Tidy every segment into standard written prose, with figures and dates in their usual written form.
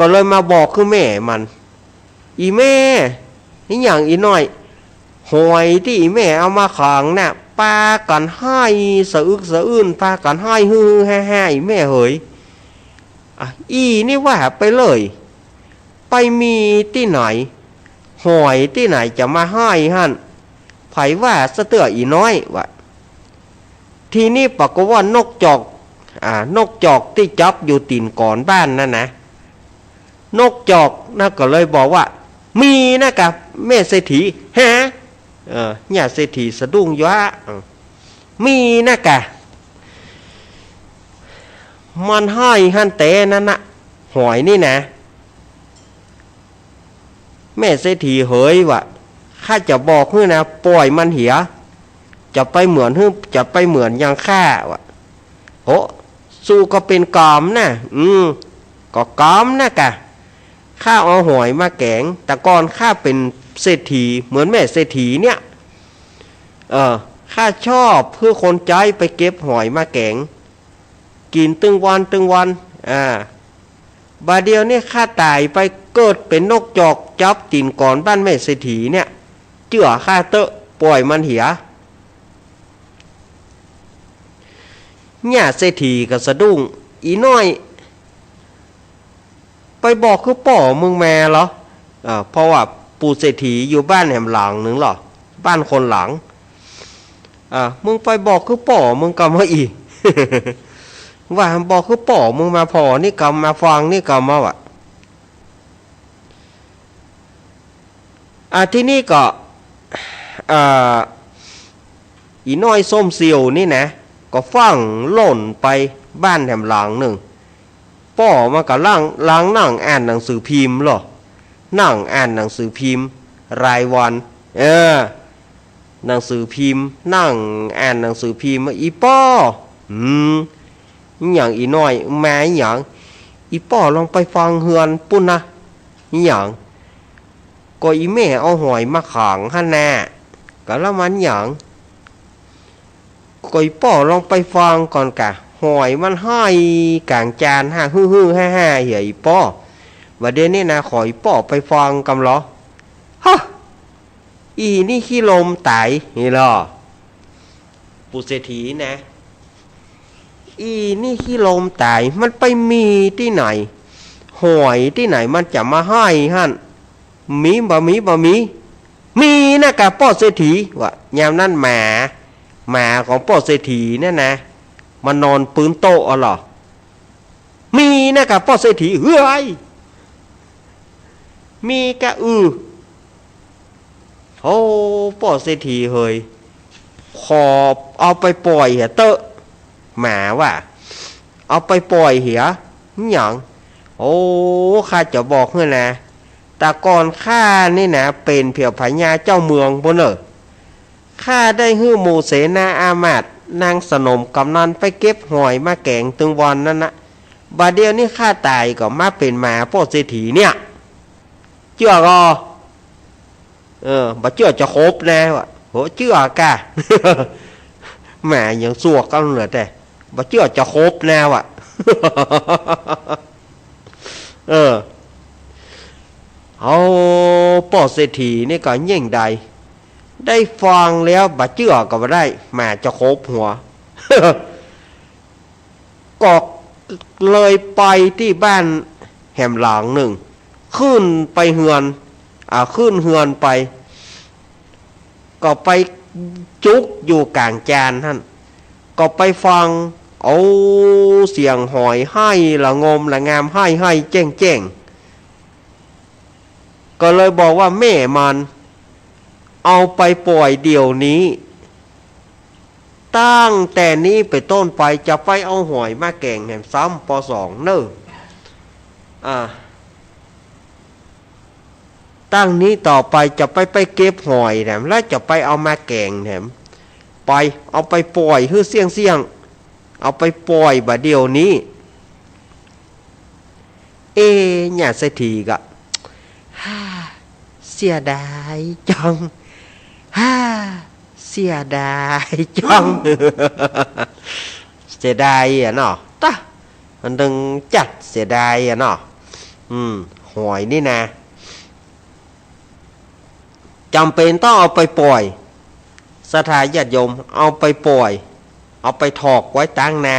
ก็เลยมาบอกคือแม่มันอีแม่นี่อย่างอีน้อยหอยที่อีแม่เอามาขังน่ะปากันให้สะอึกสะอื้นปากันให้ฮือแฮ่ๆอีแม่เหยอีนี่ว่าไปเลยไปมีที่ไหนหอยที่ไหนจะมาให้หั่นไผว่าสะเตืออีน้อยวะทีนี้ปกว่านกจอกนกจอกที่จับอยู่ตีนก่อนบ้านนั่นนะนกจอกนะก็เลยบอกว่ามีนะกับแม่เศรษฐีฮะเนี่ยเศรษฐีสะดุ้งย้ามีนะกะมันให้ฮั่นเตนั่นนะหอยนี่นะแม่เศรษฐีเฮยวะข้าจะบอกให้นะปล่อยมันเหียจะไปเหมือนจะไปเหมือนอย่างข้าวะโหสู้ก็เป็นกอมนะก็กอมนะกะข้าเอาหอยมาแกงแต่ก่อนข้าเป็นเศรษฐีเหมือนแม่เศรษฐีเนี่ยข้าชอบเพื่อคนใจไปเก็บหอยมาแกงกินตึงวันบาเดียวนี่ข้าตายไปเกิดเป็นนกจอกจับตีนก่อนบ้านแม่เศรษฐีเนี่ยเจื่อข้าเตอะปล่อยมันเหียเนี่ยเศรษฐีกับสะดุ้งอีน้อยไปบอกคือป่อมึงแม่เหรอเพราะว่าปู่เศรษฐีอยู่บ้านแหมหลังหนึ่งเหรอบ้านคนหลังมึงไปบอกคือป่อมึงกำมาอีก ว่าบอกคือป่อมึงมาพอนี่กำมาฟังนี่กำมาวะที่นี่ก็อีน้อยส้มเสียวนี่นะก็ฟังหล่นไปบ้านแหมหลังหนึ่งป่อมากับล้างนั่งอ่านหนังสือพิมพ์หรอนั่งอ่านหนังสือพิมพ์รายวันหนังสือพิมพ์นั่งอ่านหนังสือพิมพ์อีป้ออย่างอีน้อยแม่อย่างอีป้อลองไปฟังเฮือนปุ่นนะอย่างก็อีแม่เอาหอยมาขังฮั่นแน่ก็แล้วมันอย่างก็อีป้อลองไปฟังก่อนกะหอยมันให้กลางจานฮือๆฮ่าๆเหี่ยอีป้อว่าเดี๋ยวนี้นะขออีป้อไปฟังกำเหรอฮะอีนี่ขี้ลมตายนี่หรอปุเศรษฐีนะอีนี่ขี้ลมตายมันไปมีที่ไหนหอยที่ไหนมันจะมาให้หั่นมีมีนะกับป้อเศรษฐีว่ายามนั้นหมาของป้อเศรษฐีนั่นนะมันนอนปืนโต๊ะหรอมีนะกับป้อเศรษฐีเฮ้ยมีกะโอ้ป้อเศรษฐีเฮยขอบเอาไปปล่อยเหี้ยเตอะหมาว่าเอาไปปล่อยเหี้ยอย่างโอ้ข้าจะบอกให้นะแต่ก่อนข้านี่นะเป็นเพียวพญาเจ้าเมืองบนข้าได้ฮื้อหมู่เสนาอามาตย์นางสนมกำนันไปเก็บหอยมาแกงตึงวันนั่นนะบาดเดียวนี่ข้าตายก็มาเป็นหมาป้อเศรษฐีเนี่ยเชื่อก็บ่เชื่อจะครบแน่วะโหเชื่อกะ แหมยังสวกกันเหลือแต่บ่เชื่อจะครบแน่วะ เอาป้อเศรษฐีนี่ก็ยิ่งใดได้ฟังแล้วบ่เชื่อก็บ่ได้แหมจะครบหัว ก็เลยไปที่บ้านแหมหลังหนึ่งขึ้นไปเฮือนขึ้นเฮือนไปก็ไปจุกอยู่กลางจานท่านก็ไปฟังเอาเสียงหอยให้ละงมละงามให้แจ้งก็เลยบอกว่าแม่มันเอาไปปล่อยเดี๋ยวนี้ตั้งแต่นี้ไปต้นไปจะไปเอาหอยมาแกงแหมซ้ำป.2 เน้อตั้งนี้ต่อไปจะไปเก็บหอยแถมแล้วจะไปเอามาแกงแถมไปเอาไปปล่อยฮื้อเสี่ยงเอาไปปล่อยบ่เดี๋ยวนี้เนี่ยเศรษฐีก็เสียดายจังเสียดายจัง เสียดายเนาะตะมันดึงจัดเสียดายเนาะ หอยนี่นะจำเป็นต้องเอาไปปล่อยศรัทธาญาติโยมเอาไปปล่อยเอาไปถอกไว้ตั้งนา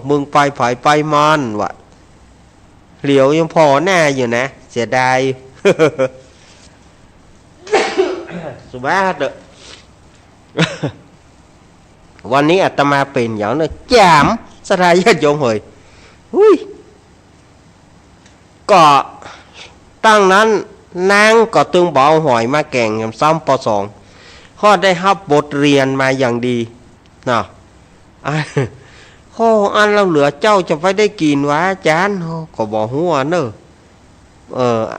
มึงไปไผไปมันวะเหลียวยังพอหน้าอยู่นะเสียดาย สุภาพเด้อ วันนี้อาตมาเป็นอย่างนั้นจามศรัทธาญาติโยมเฮ้ยก็ตั้งนั้นนางก็ตึงบอกหอยมาแก่งยำซ้ำปสองข้อได้รับบทเรียนมาอย่างดีเนาะข้ออันเราเหลือเจ้าจะไปได้กินวะอาจารย์ก็บอกหัวเนอะ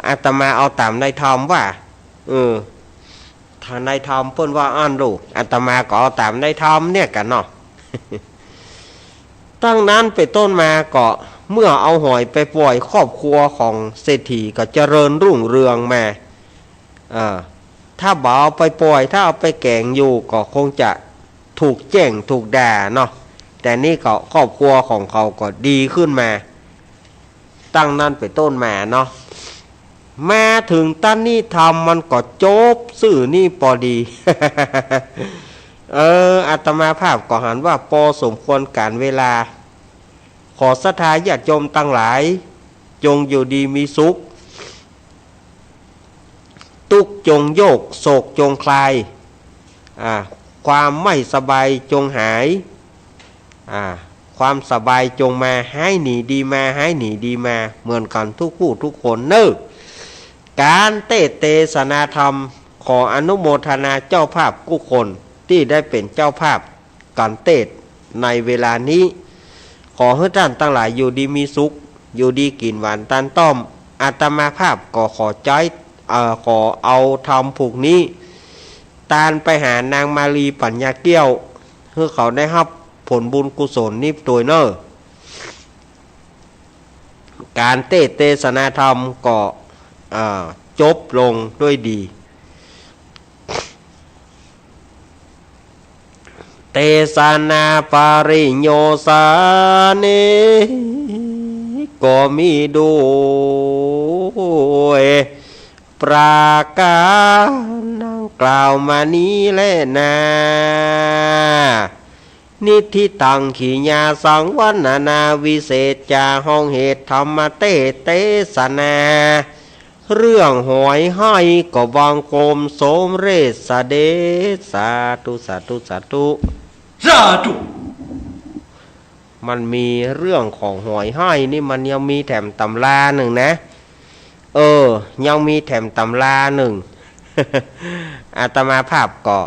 อาตมาเอาตามในธรรมว่าถ้าในธรรมเพิ่นว่าอันลูกอาตมาก็เอาตามในธรรมเนี่ยกันเนาะ ตั้งนั้นไปต้นมาก็เมื่อเอาหอยไปปล่อยครอบครัวของเศรษฐีก็เจริญรุ่งเรืองมาถ้าบ่เอาไปปล่อยถ้าเอาไปแกงอยู่ก็คงจะถูกแจ้งถูกด่าเนาะแต่นี่ก็ครอบครัวของเขาก็ดีขึ้นมาตั้งนั้นไปต้นมาเนาะมาถึงตั้นนี่ทำมันก็จบสื่อนี่พอดี อาตมาภาพก็หันว่าพอสมควรการเวลาขอศรัทธาญาติโยมตั้งหลายจงอยู่ดีมีสุขทุกข์จงโยกโศกจงคลายความไม่สบายจงหายความสบายจงมาให้หนีดีมาให้หนีดีมาเหมือนกันทุกผู้ทุกคนเนอะการเทศนาธรรมขออนุโมทนาเจ้าภาพทุกคนที่ได้เป็นเจ้าภาพการเทศในเวลานี้ขอให้ท่านทั้งหลายอยู่ดีมีสุขอยู่ดีกินหวานตันต้อมอาตมาภาพก็ขอเอาธรรมผูกนี้ตานไปหานางมาลีปัญญาเกี้ยวเพื่อเขาได้รับผลบุญกุศลนี้ตัวเนอการเทศนาธรรมก็จบลงด้วยดีเทศนาปาริโยสานิก็มีด้วยประการดังกล่าวมานี้แลนะนิธิตังขีญาสังวันนาวิเศษจาห้องเหตุธรรมเทศนาเรื่องหอยให้ก็วางโกมโสมเรศเดชสาธุสาธุสาธุสาธุมันมีเรื่องของหอยให้นี่มันยังมีแถมตำราหนึ่งนะยังมีแถมตำราหนึ่ง อาตมาภาพก็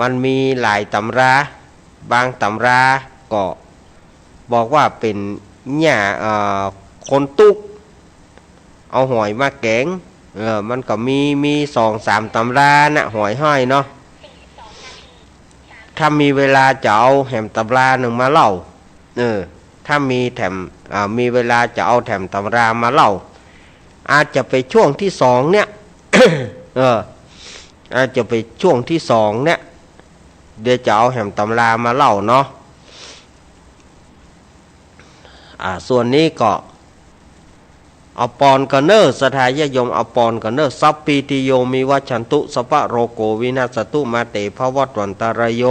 มันมีหลายตำราบางตำราก็บอกว่าเป็นเนี่ยคนตุกเอาหอยมาแกงมันก็มี2-3ตำรานะหอยห้อยเนาะถ้ามีเวลาจะเอาแถมตำราหนึ่งมาเล่าถ้ามีแถมมีเวลาจะเอาแถมตำรามาเล่าอาจจะไปช่วงที่2เนี่ย อาจจะไปช่วงที่2เนี่ยเดี๋ยวจะเอาแถมตำรามาเล่าเนาะส่วนนี้ก็อปอนกันเนอร์สถายยมอปอนกันเนอร์สัพปีติโยมิวัชันตุสัพพะโรโกวินาศตุมาเตภวัตวันตารโย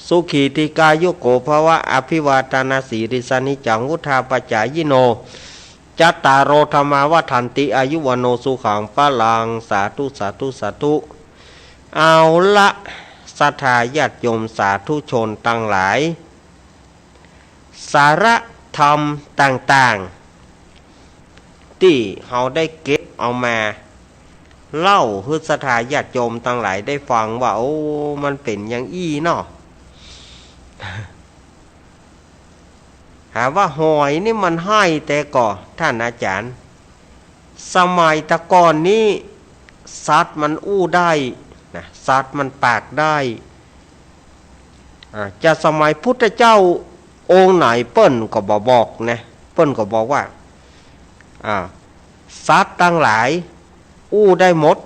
สุขีติกายุโกภวะอภิวาทนาสีริสานิจังวุธาปจายโนจัตตารโอธรรมาวัฏันติอายุวโนสุขังพลังสาธุสาธุสาธุเอาละศรัทธาญาติโยมสาธุชนทั้งหลายสาระธรรมต่างๆที่เราได้เก็บเอามาเล่าให้ศรัทธาญาติโยมทั้งหลายได้ฟังว่าโอ้มันเป็นอย่างอี้เนาะหาว่าหอยนี่มันให้แต่ก่อท่านอาจารย์สมัยตะก่อนนี้สัตว์มันอู้ได้นะสัตว์มันปากได้จะสมัยพุทธเจ้าองค์ไหนเปิ้นก็บอกนะเปิ้นก็บอกว่าสัตว์ทั้งหลายอู้ได้หมด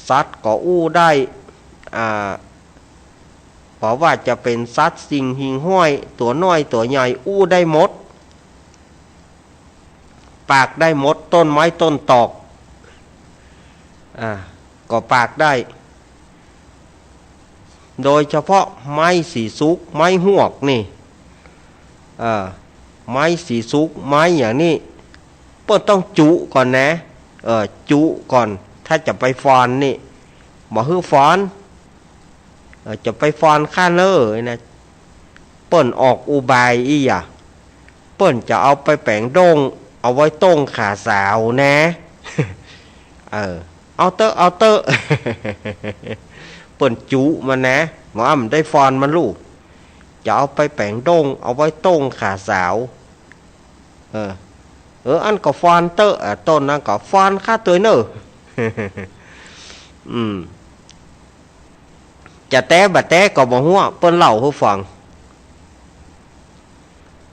สัตว์ก็อู้ได้เพราะว่าจะเป็นสัตว์สิ่งหิ่งห้อยตัวน้อยตัวใหญ่อู้ได้หมด ปากได้หมดต้นไม้ต้นตอกก็ปากได้โดยเฉพาะไม้สีสุกไม้หวกนี่ไม้สีสุกไม้อย่างนี้เปิ้ลต้องจุก่อนนะจุก่อนถ้าจะไปฟอนนี่บ่ฮื้อฟอนจะไปฟอนข้าเล่นะเปิ้ลออกอุบายอีหยะเปิ้ลจะเอาไปแปลงโด่งเอาไว้ต้งขาสาวนะเอาเตอะเปิ้นจุมันนะหมอมันได้ฟอนมันลูกจะเอาไปแปลงโด่งเอาไว้ต้งขาสาวอันก็ฟอนเตอะต้นนั้นก็ฟอนค่าตัวเนอะจะแต้บะแต้ก็บ่ฮู้เปิ้นเล่าให้ฟัง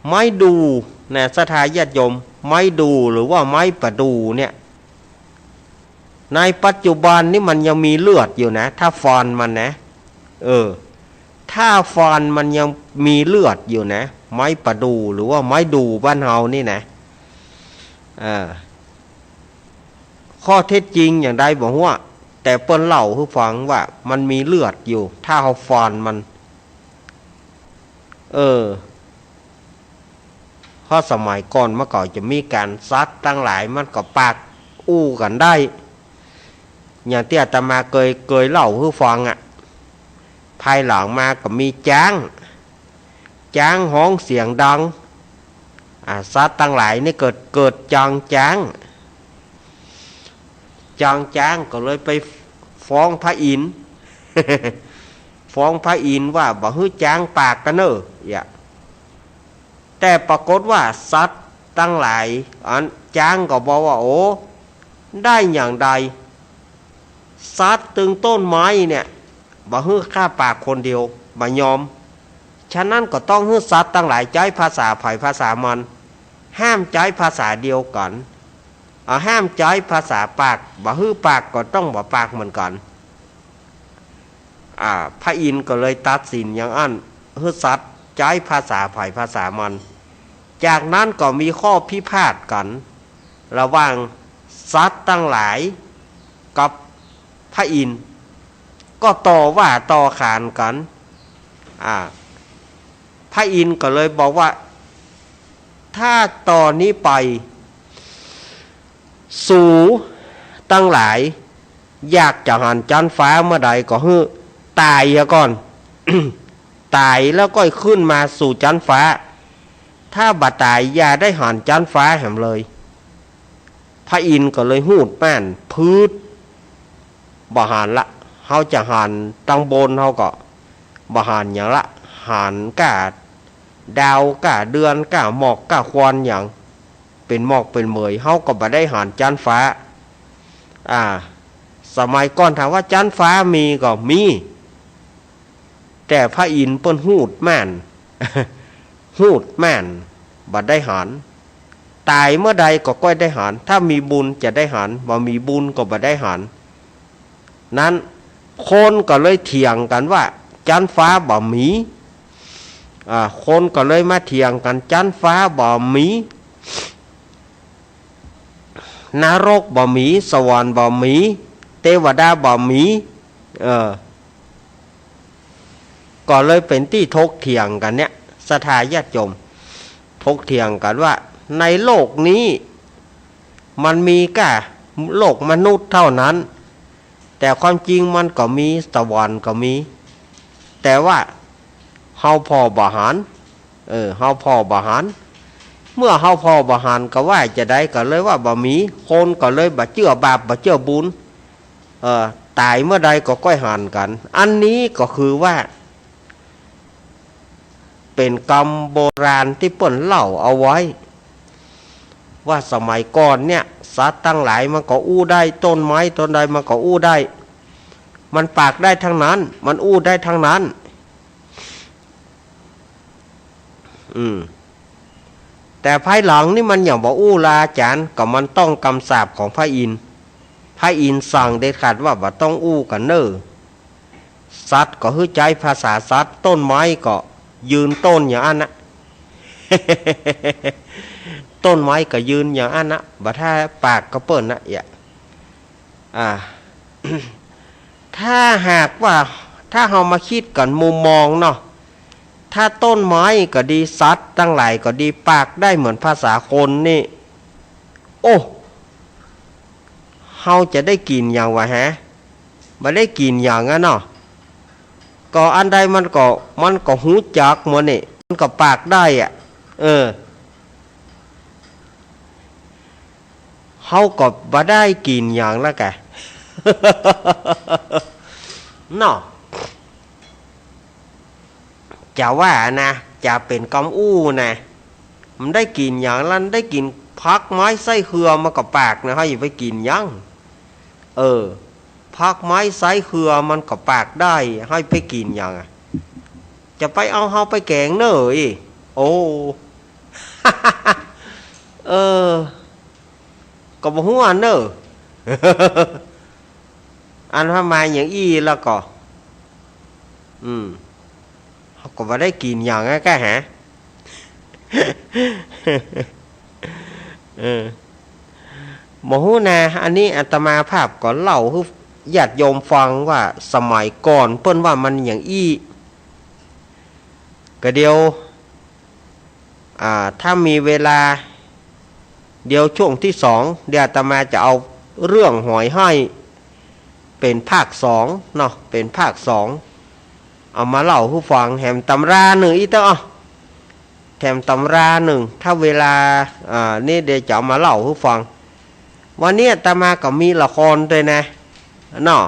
ไม้ดูนะศรัทธาญาติโยมไม้ดูหรือว่าไม้ประดูเนี่ยในปัจจุบันนี่มันยังมีเลือดอยู่นะถ้าฟอนมันนะถ้าฟอนมันยังมีเลือดอยู่นะไม้ประดูหรือว่าไม้ดูบ้านเฮานี่นะข้อเท็จจริงอย่างใดบอกว่าแต่เปิ้นเล่าให้ฟังว่ามันมีเลือดอยู่ถ้าเฮาฟอนมันเพราะสมัยก่อนเมื่อก่อนจะมีการซัดตั้งหลายมันก็ปากอู้กันได้อย่างที่อาตมาเคยเล่าให้ฟังภายหลังมาก็มีจ้างห้องเสียงดังซัดตั้งหลายนี่เกิดจ้างก็เลยไปฟ้องพระอินทร์ ฟ้องพระอินทร์ว่าบ่ฮื้อจ้างปากกันเนอะแต่ปรากฏว่าสัตว์ตั้งหลายจ้างก็บอกว่าโอ้ได้อย่างใดสัตว์ตึงต้นไม้เนี่ยบ่ฮื้อฆ่าปากคนเดียวบ่ยอมฉะนั้นก็ต้องฮื้อสัตว์ตั้งหลายใช้ภาษาไผ่ภาษามันห้ามใช้ภาษาเดียวกันห้ามใช้ภาษาปากบ่ฮื้อปากก็ต้องบ่ปากเหมือนกันพระอินทร์ก็เลยตัดสินอย่างอันฮื้อสัตว์ใช้ภาษาไผ่ภาษามันจากนั้นก็มีข้อพิพาทกันระหว่างสัตว์ตั้งหลายกับพระอินทร์ก็ต่อว่าต่อขานกันพระอินทร์ก็เลยบอกว่าถ้าตอนนี้ไปสู่ตั้งหลายอยากจะหันจันฟ้าเมื่อใดก็ฮื้อตายก่อน ตายแล้วก็ขึ้นมาสู่จันฟ้าถ้าบัดตายอย่าได้หันจันฟ้าแหมเลยพระอินทร์ก็เลยหูดแป้นพืชบ่หันละเฮาจะหันตังบนเฮาก็บ่หันอย่างละหันกะดาวกะเดือนกะหมอกกะควันอย่างเป็นหมอกเป็นเหมยเฮาก็บ่ได้หันจันฟ้าสมัยก่อนถามว่าจันฟ้ามีก็มีแต่พระอินทร์เปิ้นหูดแม่น หูดแม่นบ่ได้หันตายเมื่อใดก็ก้อยได้หันถ้ามีบุญจะได้หันบ่มีบุญก็บ่ได้หันนั้นคนก็เลยเถียงกันว่าจันฟ้าบ่มีคนก็เลยมาเถียงกันจันฟ้าบ่มีนรกบ่มีสวรรค์บ่มีเทวดาบ่มีก็เลยเป็นที่ทกเถียงกันเนี่ยศรัทธาญาติโยมทกเถียงกันว่าในโลกนี้มันมีแค่โลกมนุษย์เท่านั้นแต่ความจริงมันก็มีสวรรค์ก็มีแต่ว่าเฮาพอบ่หันเฮาพอบ่หันเมื่อเฮาพอบ่หันก็ว่าจะได้ก็เลยว่าบ่มีคนก็เลยบ่เชื่อบาปบ่เชื่อบุญตายเมื่อใดก็ก้อยหันกันอันนี้ก็คือว่าเป็นกรรมโบราณที่เปิ้นเล่าเอาไว้ว่าสมัยก่อนเนี่ยสัตว์ตั้งหลายมันก็อู้ได้ต้นไม้ต้นใดมันก็อู้ได้มันปากได้ทั้งนั้นมันอู้ได้ทั้งนั้นแต่ภายหลังนี่มันอย่างบอกอู้ลาจารย์ก็มันต้องคำสาปของพระอินทร์สั่งเด็ดขาดว่าบ่ต้องอู้กันเน้อสัตว์ก็คือใจภาษาสัตว์ต้นไม้ก็ยืนต้นอย่างนั้นนะ ต้นไม้ก็ยืนอย่างอันนะบ่ถ้าปากก็เปิ้นนะอย่าถ้าหากว่าถ้าเรามาคิดกันมุมมองเนาะถ้าต้นไม้ก็ดีสัตว์ตั้งหลายก็ดีปากได้เหมือนภาษาคนนี่โอ้เราจะได้กินอย่างวะฮะมาได้กินอย่างนั้นเนาะก็อันใดมันก็หูจักหมดนี่มันก็ปากได้อ่ะเขาก็บ่ได้กินอย่างละแกเนาะจะว่านะจะเป็นกำอู้นะมันได้กินอย่างนั้นได้กินพักไม้ไส้เครือมากับปากนะให้ไปกินยังพักไม้ไส้เครือมันกับปากได้ให้ไปกินอย่างจะไปเอาเฮาไปแกงเนอะอีโอ้ ก็บ่ฮู้อันเนอะ อันพามาอย่างอีแล้วก็เขาก็บ่ได้กินอย่างนั้นก็ฮะ บ่ฮู้นะอันนี้อาตมาภาพก็เล่าให้ญาติโยมฟังว่าสมัยก่อนเพิ่นว่ามันอย่างอีก็เดียวถ้ามีเวลาเดี๋ยวช่วงที่2เดี๋ยวอาตมาจะเอาเรื่องหอยให้เป็นภาค2เนาะเป็นภาค2เอามาเล่าให้ฟังแถมตำราหนึ่งอีเต้อแถมตำราหนึ่งถ้าเวลานี่เดี๋ยวจะเอามาเล่าให้ฟังวันนี้อาตมาก็มีละครด้วยนะเนาะ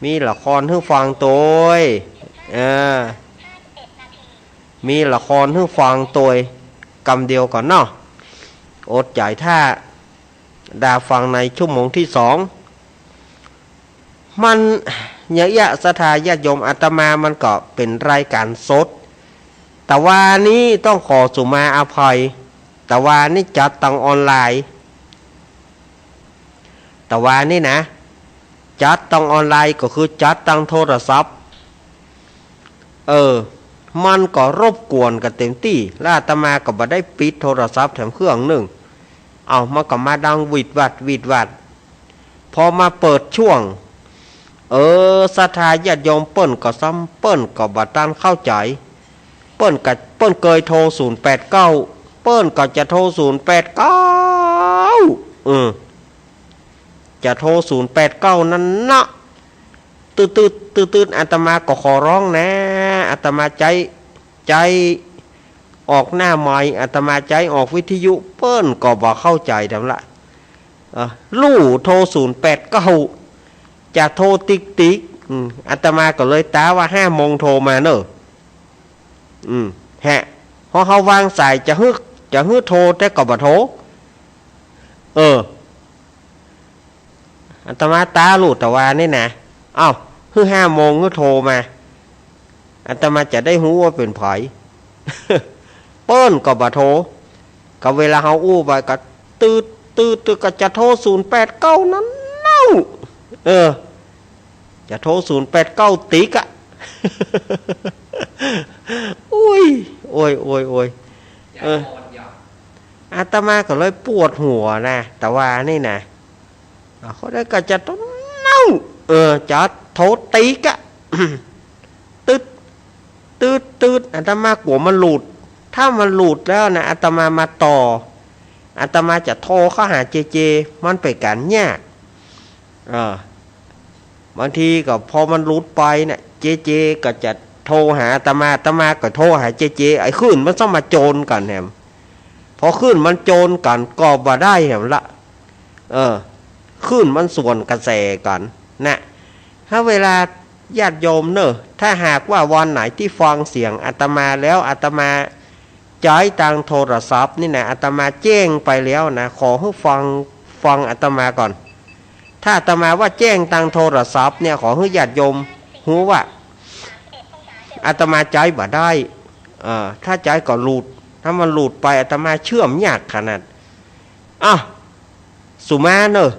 มีละครให้ฟังตัวมีละครให้ฟังตัวกำเดียวก่อนเนาะอดใจถ้าดาฟังในชั่วโมงที่2มันยะสถาญาติโยมอาตมามันก็เป็นรายการสดแต่ว่านี้ต้องขอสุมาอภัยแต่ว่านี่จัดทางออนไลน์แต่ว่านี่นะจัดทางออนไลน์ก็คือจัดทางโทรศัพท์มันก็รบกวนกันเต็มที่แล้วอาตมาก็บ่ได้ปิดโทรศัพท์แถมเครื่องหนึ่งมันก็มาดังวิดวัดพอมาเปิดช่วงศรัทธาญาติโยมเปิ้นก็ซ้ำเปิ้นก็บ่ทันเข้าใจเปิ้นเคยโทร089เปิ้นก็จะโทร089จะโทร089นั่นนะตืดอาตมาก็ขอร้องนะอาตมาใจออกหน้าไม้อาตมาใจออกวิทยุเปิ้นก็บ่เข้าใจทำละลู่โทร089จะโทรติ๊กอาตมาก็เลยตาว่า5 โมงโทรมาเนอะฮะพอเขาวางสายจะฮึโทรแต่ก็บ่โทรอาตมาตาลู่แต่ว่านี่นะ5 โมงก็โทรมาอาตมาจะได้รู้ว่าเป็นไผเปิ้นก็บ่โทรก็เวลาเฮาอู้ไปก็ตืดก็จะโทร089นั้นเนาจะโทร089ติ๊กอ่ะโอ้ยอาตมาก็เลยปวดหัวนะแต่ว่านี่นะเขาได้ก็จะต้องเน่าจะโทรติ๊กอ่ะตืดอาตมากลัวมันหลุดถ้ามันหลุดแล้วนะอาตมามาต่ออาตมาจะโทรเข้าหาเจมันไปกันยากบางทีก็พอมันหลุดไปเนี่ยเจก็จะโทรหาอาตมาก็โทรหาเจไอ้ขึ้นมันต้องมาโจรกันแหมพอขึ้นมันโจรกันก็บ่ได้แหมละขึ้นมันส่วนกระแสกันนะถ้าเวลาญาติโยมเนอะถ้าหากว่าวันไหนที่ฟังเสียงอาตมาแล้วอาตมาใช้ทางโทรศัพท์นี่นะอาตมาแจ้งไปแล้วนะขอให้ฟังอาตมาก่อนถ้าอาตมาว่าแจ้งทางโทรศัพท์เนี่ยขอให้ญาติโยมรู้ว่าอาตมาใจบ่ได้ถ้าใจก็หลุดถ้ามันหลุดไปอาตมาเชื่อมยากขนาดสุมาเนอะ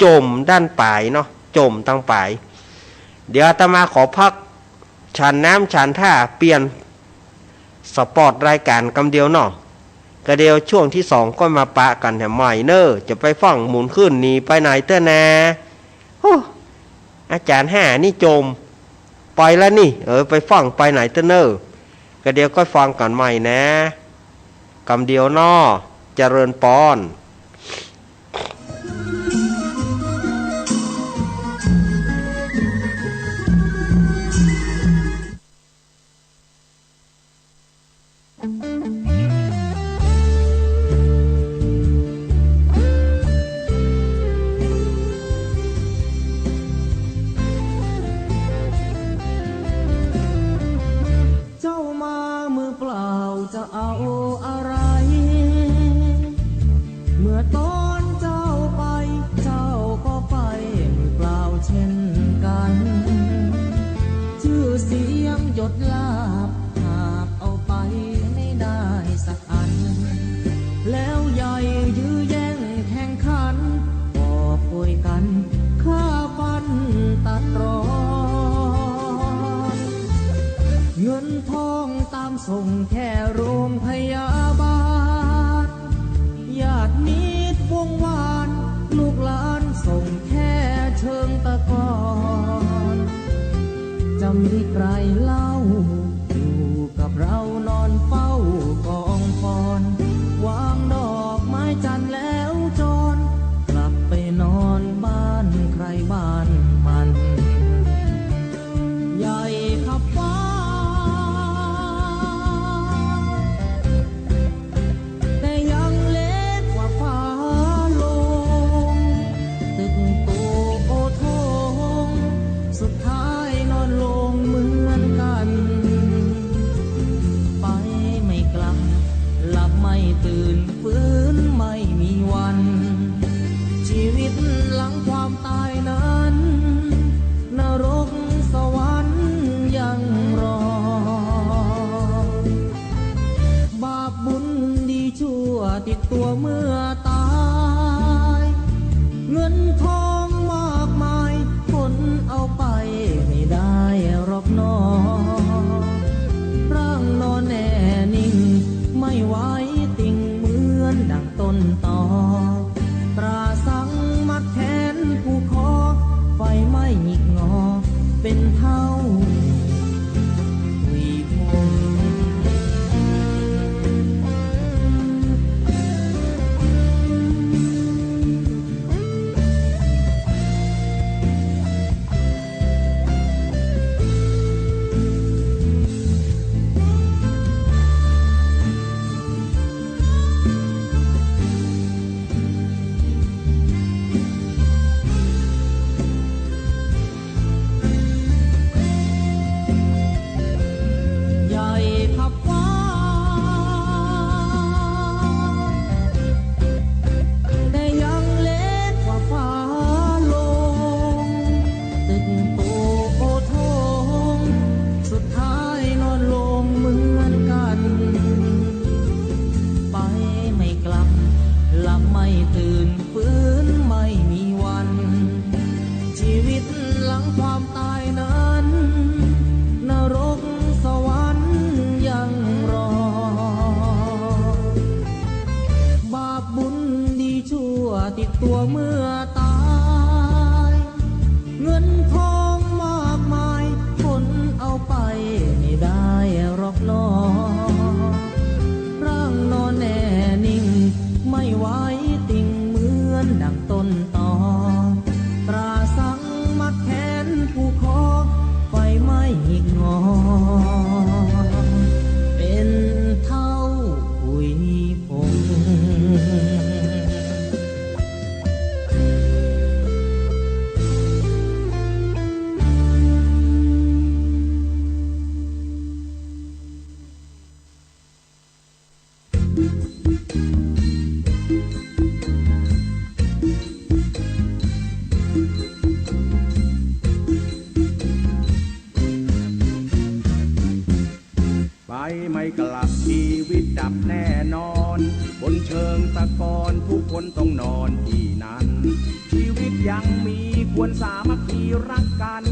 จมด้านปลายเนาะจมทางปลายเดี๋ยวอาตมาขอพักฉันน้ำฉันท่าเปลี่ยนสปอร์ตรายการกำเดียวเนาะ ก็เดียวช่วงที่2ก็มาปะกันแถมใหม่เนอจะไปฟังหมุนขึ้นหนีไปไหนเต้อนาโอ้อาจารย์5นี่จมไปแล้วนี่ไปฟังไปไหนเต้อเนอก็เดียวก็ฟังกันใหม่นะกำเดียวนอเจริญปอนจะเอาอะไรเมื่อตอนเจ้าไปเจ้าก็ไปมือเปล่าเช่นกันชื่อเสียงหยดลาบหาบเอาไปไม่ได้สักอันแล้วใหญ่ยื้อแย่งแข่งขันก็ป่วยกันฆ่าฟันตัดรอนเงินทองตามส่งแค่โรงพยาบาลญาติมิตรวงวานลูกหลานส่งแค่เชิงตะกอนจะมีใครเล่าอยู่กับเรานอนเฝ้ากองฟอนวางดอกไม้จันทร์แล้วจรกลับไปนอนบ้านใครบ้านมันใหญ่ขับฟ้าตื่นฟื้นไม่มีวันชีวิตหลังความตายนั้นนรกสวรรค์ยังรอบาปบุญดีชั่วติดตัวเมื่อตายเงินทองมากมายคนเอาไปไม่ได้หรอกน้อร่างนอนแน่นิ่งไม่ไหวดังต้นตอตราสังมัดแขนผู้คอไฟไม่หงิกงอเป็นเท่าวีพงตื่นฟื้นไม่มีวันชีวิตหลังความตายนั้นนรกสวรรค์ยังรอบาปบุญดีชั่วติดตัวเมื่อตายเงินทองมากมายคนเอาไปไม่ได้หรอกน้อร่างนอนแน่นิ่งไม่ไหวดังต้นตอตราสังมัดแขนผู้คอไฟไม่หงิกงอเป็นเท่าหุยพง ไม่กลับชีวิตดับแน่นอนบนเชิงตะกอนทุกคนต้องนอนที่นั้นชีวิตยังมีควรสามัคคีรักกัน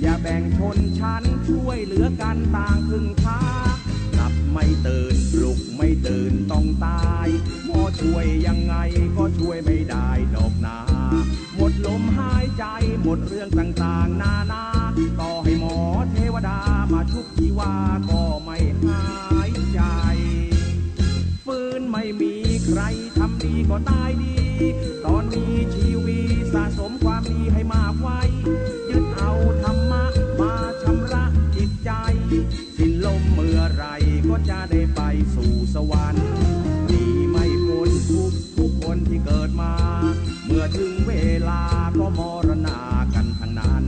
อย่าแบ่งชนชั้นช่วยเหลือกันต่างครึ่งทางกลับ ไม่ตื่นปลุกไม่ตื่นต้องตายหมอช่วยยังไงก็ช่วยไม่ได้ดอกนาหมดลมหายใจหมดเรื่องต่างๆนานาต่อให้หมอเทวดามาชุบชีวาก็ไม่หายใจฟื้นไม่มีใครทำดีก็ตายดีตอนนี้ชีวิตสะสมความดีให้มากไว้ยึดเอาธรรมะมาชำระจิตใจสิ้นลมเมื่อไรก็จะได้ไปสู่สวรรค์มีไม่พ้นทุกคนที่เกิดมาเมื่อถึงเวลาก็มรณากันทั้งนั้น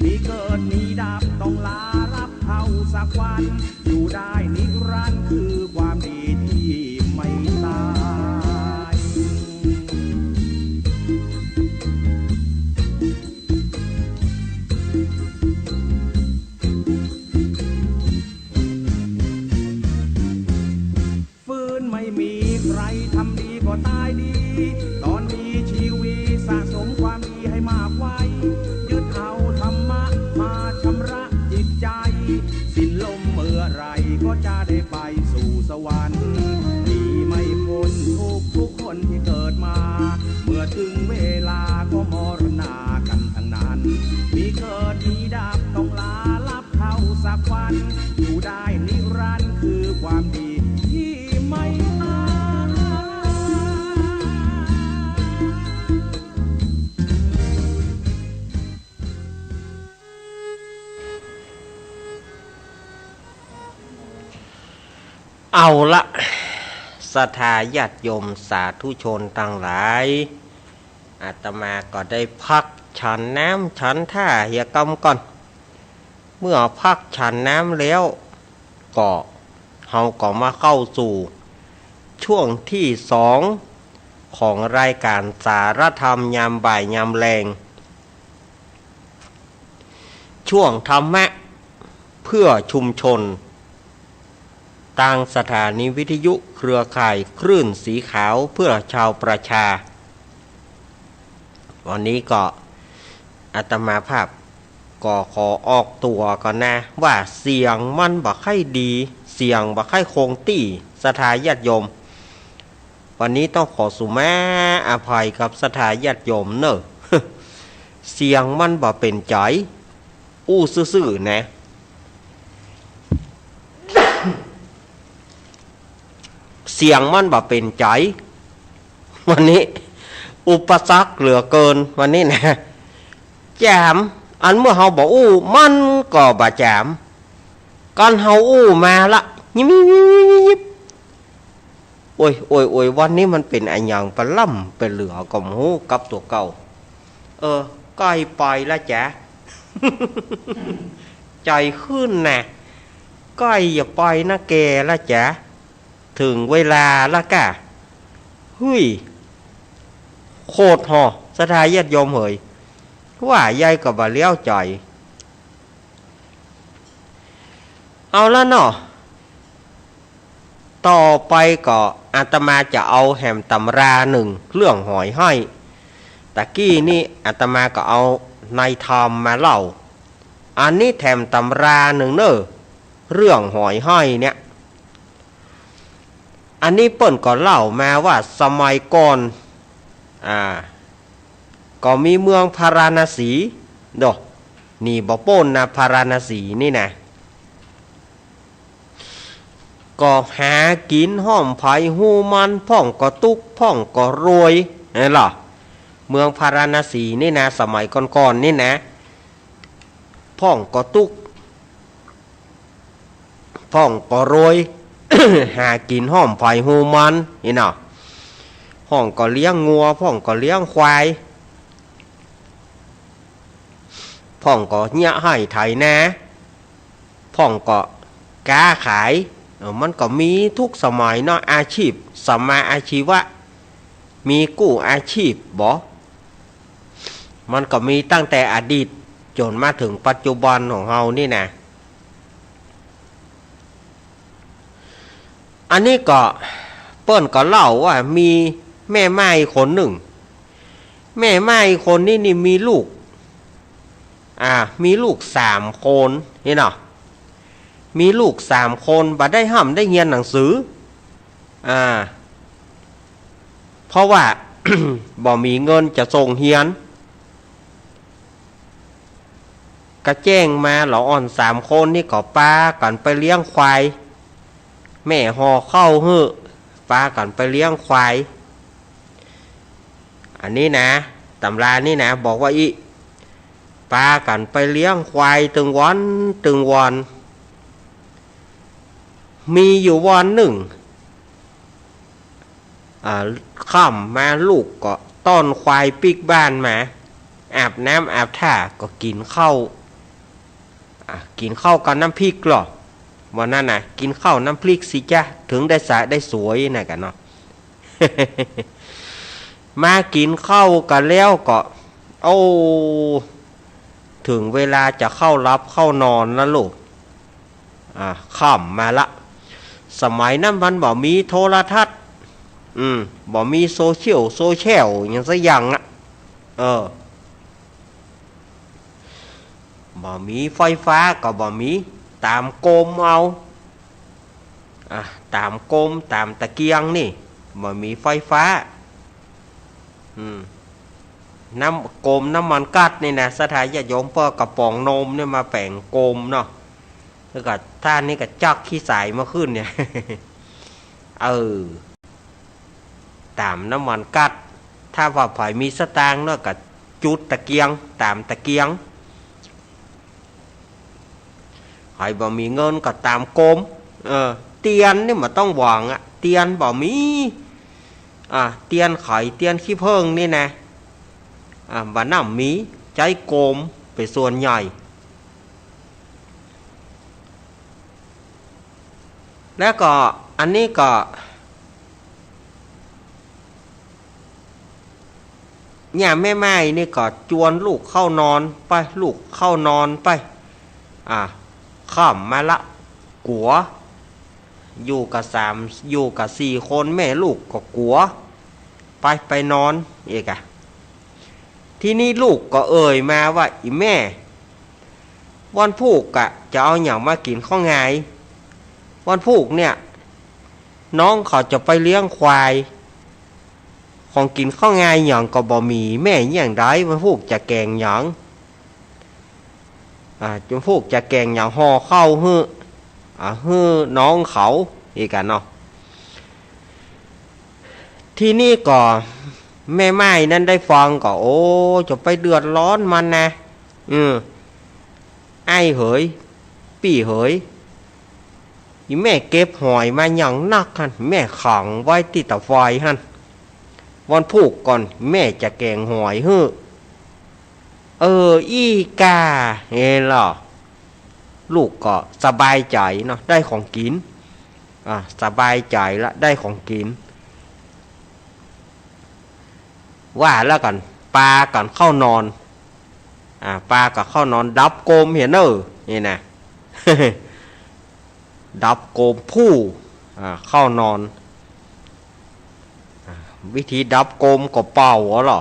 มีเกิดมีดับต้องลารับเข้าสักวันอยู่ได้นิรันดร์คือความดีที่ไม่ตายฟื้นไม่มีใครทำดีก็ตายดีตอนนี้ชีวิตสะสมความดีให้มากไว้ยึดเอาธรรมะมาชำระจิตใจสิ้นลมเมื่อไรก็จะได้ไปสู่สวรรค์มีไม่พ้นทุกคนที่เกิดมาเมื่อถึงเวลาก็มรณากันทั้งนั้นมีเกิดมีดับต้องลาลับเข้าสักวันอยู่ได้นิรันดร์คือความดีที่ไม่ตายเอาละศรัทธาญาติโยมสาธุชนทั้งหลายอาตมาก็ได้พักฉันน้ำฉันท่าเฮียกำก่อนเมื่อพักฉันน้ำแล้วก็เฮาก็มาเข้าสู่ช่วงที่2ของรายการสารธรรมยามบ่ายยามแลงช่วงธรรมะเพื่อชุมชนทางสถานีวิทยุเครือข่ายคลื่นสีขาวเพื่อชาวประชาวันนี้ก็อาตมาภาพก็ขอออกตัวก่อนนะว่าเสียงมันบ่ค่อยดีเสียงบ่ค่อยคงที่ศรัทธาญาติโยมวันนี้ต้องขอสุมาอภัยกับศรัทธาญาติโยมเนอะ เสียงมันบ่เป็นใจอู้ซื่อๆนะเสียงมันบ่เป็นใจวันนี้อุปสรรคเหลือเกินวันนี้นะแจมอันเมื่อเฮาบอกอู้มันก็บ่แจมกันเฮาอู้มาละยิบยิบโอ้ยวันนี้มันเป็นอันหยังปะล่ำเป็นเหลือกับหูกับตัวเก่าใกล้ปล่อยละจ๊ะ ใจขึ้นนะใกล้อย่าปล่อยนะแกละจ๊ะถึงเวลาละกะเฮ้ยโคตรหอศรัทธาญาติโยมเฮ้ยว่ายายก็บ่เลี้ยวใจเอาละเนาะต่อไปก็อาตมาจะเอาแหมตำราหนึ่งเรื่องหอยห้อยตะกี้นี่อาตมาก็เอาในธรรมมาเล่าอันนี้แถมตำราหนึ่งเนอะเรื่องหอยห้อยเนี่ยอันนี้เปิ้นก็เล่ามาว่าสมัยก่อนก็มีเมืองพาราณสีดอกนี่บ่โป้นนะพาราณสีนี่นะก็หากินห้อมไผ่หูมันพ่องก็ตุกพ่องก็รวยนี่ล่ะเมืองพาราณสีนี่นะสมัยก่อนๆนี่นะพ่องก็ตุกพ่องก็รวย หากินห้อมไผ่หูมันนี่น่ะห้องก็เลี้ยงงัวพ่องก็เลี้ยงควายพ่องก็เนี่ยให้ไถนาพ่องก็ค้าขายมันก็มีทุกสมัยเนาะอาชีพสัมมาอาชีวะมีกู้อาชีพบ่มันก็มีตั้งแต่อดีตจนมาถึงปัจจุบันของเฮานี่นะอันนี้ก็เปิ้นก็เล่าว่ามีแม่ไม้คนหนึ่งแม่ไม้คนนี้นี่มีลูกมีลูก3 คนนี่เนาะ มีลูก3 คนบ่ได้ห้ำได้เรียนหนังสือเพราะว่า บ่มีเงินจะส่งเรียนก็แจ้งมาเหล่าอ่อน3 คนนี่ก็ป้ากันไปเลี้ยงควายแม่ห่อเข้าหื้อป้ากันไปเลี้ยงควายอันนี้นะตำรานี่นะบอกว่าป้ากันไปเลี้ยงควายตึงวันมีอยู่วันหนึ่งค่ำมาลูกก็ต้อนควายปิกบ้านมาอาบน้ำอาบท่าก็กินข้าวกับน้ำพริกหรอวันนั้นน่ะกินข้าวน้ำพริกสิจ้ะถึงได้สะได้สวยนะกันเนาะ มากินข้าวกันแล้วก็ถึงเวลาจะเข้ารับเข้านอนแล้วลูกค่ำมาละสมัยนั้นมันบ่มีโทรทัศน์บ่มีโซเชียลอย่างสักอย่างบ่มีไฟฟ้าก็บ่มีตามโกมเอาตามโกมตามตะเกียงนี่บ่มีไฟฟ้าน้ำโกมน้ำมันกัดนี่นะสถานญาติโยมเพื่อกระป๋องนมเนี่ยมาแป่งโกมเนาะแล้วก็ท่านนี่ก็จักขี้สายมาขึ้นเนี่ย ตามน้ำมันกัดถ้าว่าผ่อยมีสตางค์เนาะก็จุดตะเกียงตามตะเกียงหอยบ่มีเงินก็ตามโกมเตียนนี่มันต้องหวังเตียนบ่มีเตียนไข่เตียนขี้เพิ่งนี่นะบ่น้ำมีใจโกมไปส่วนใหญ่แล้วก็อันนี้ก็เนี่ยแม่ไม้นี่ก็จวนลูกเข้านอนไปลูกเข้านอนไปค่ำมาละกัวอยู่กับ4 คนแม่ลูกก็กัวไปนอนอีกที่นี่ลูกก็มาว่าอีแม่วันพุกจะเอาอย่างมากินข้าวไงวันพุกเนี่ยน้องเขาจะไปเลี้ยงควายของกินข้าวไงอย่างก็บ่มีแม่อย่างไรวันพุกจะแกงอย่างจนพวกจะแกงอย่างห่อเข้าฮื้อน้องเขาอีกเนาะที่นี่ก็แม่ไม้นั่นได้ฟังก็จะไปเดือดร้อนมันนะไอ้เหยปี่เหยแม่เก็บหอยมาอย่างนักฮันแม่ขังไว้ที่ตะไฟฮันวันพุกก่อนแม่จะแกงหอยฮื้ออีกาหรอลูกก็สบายใจเนาะได้ของกินสบายใจละได้ของกินว่าแล้วกันปลากันเข้านอนปลากับเข้านอนดับโกมเห็นนี่นะ ดับโกมผู้เข้านอนวิธีดับโกมก็เป่าหรอ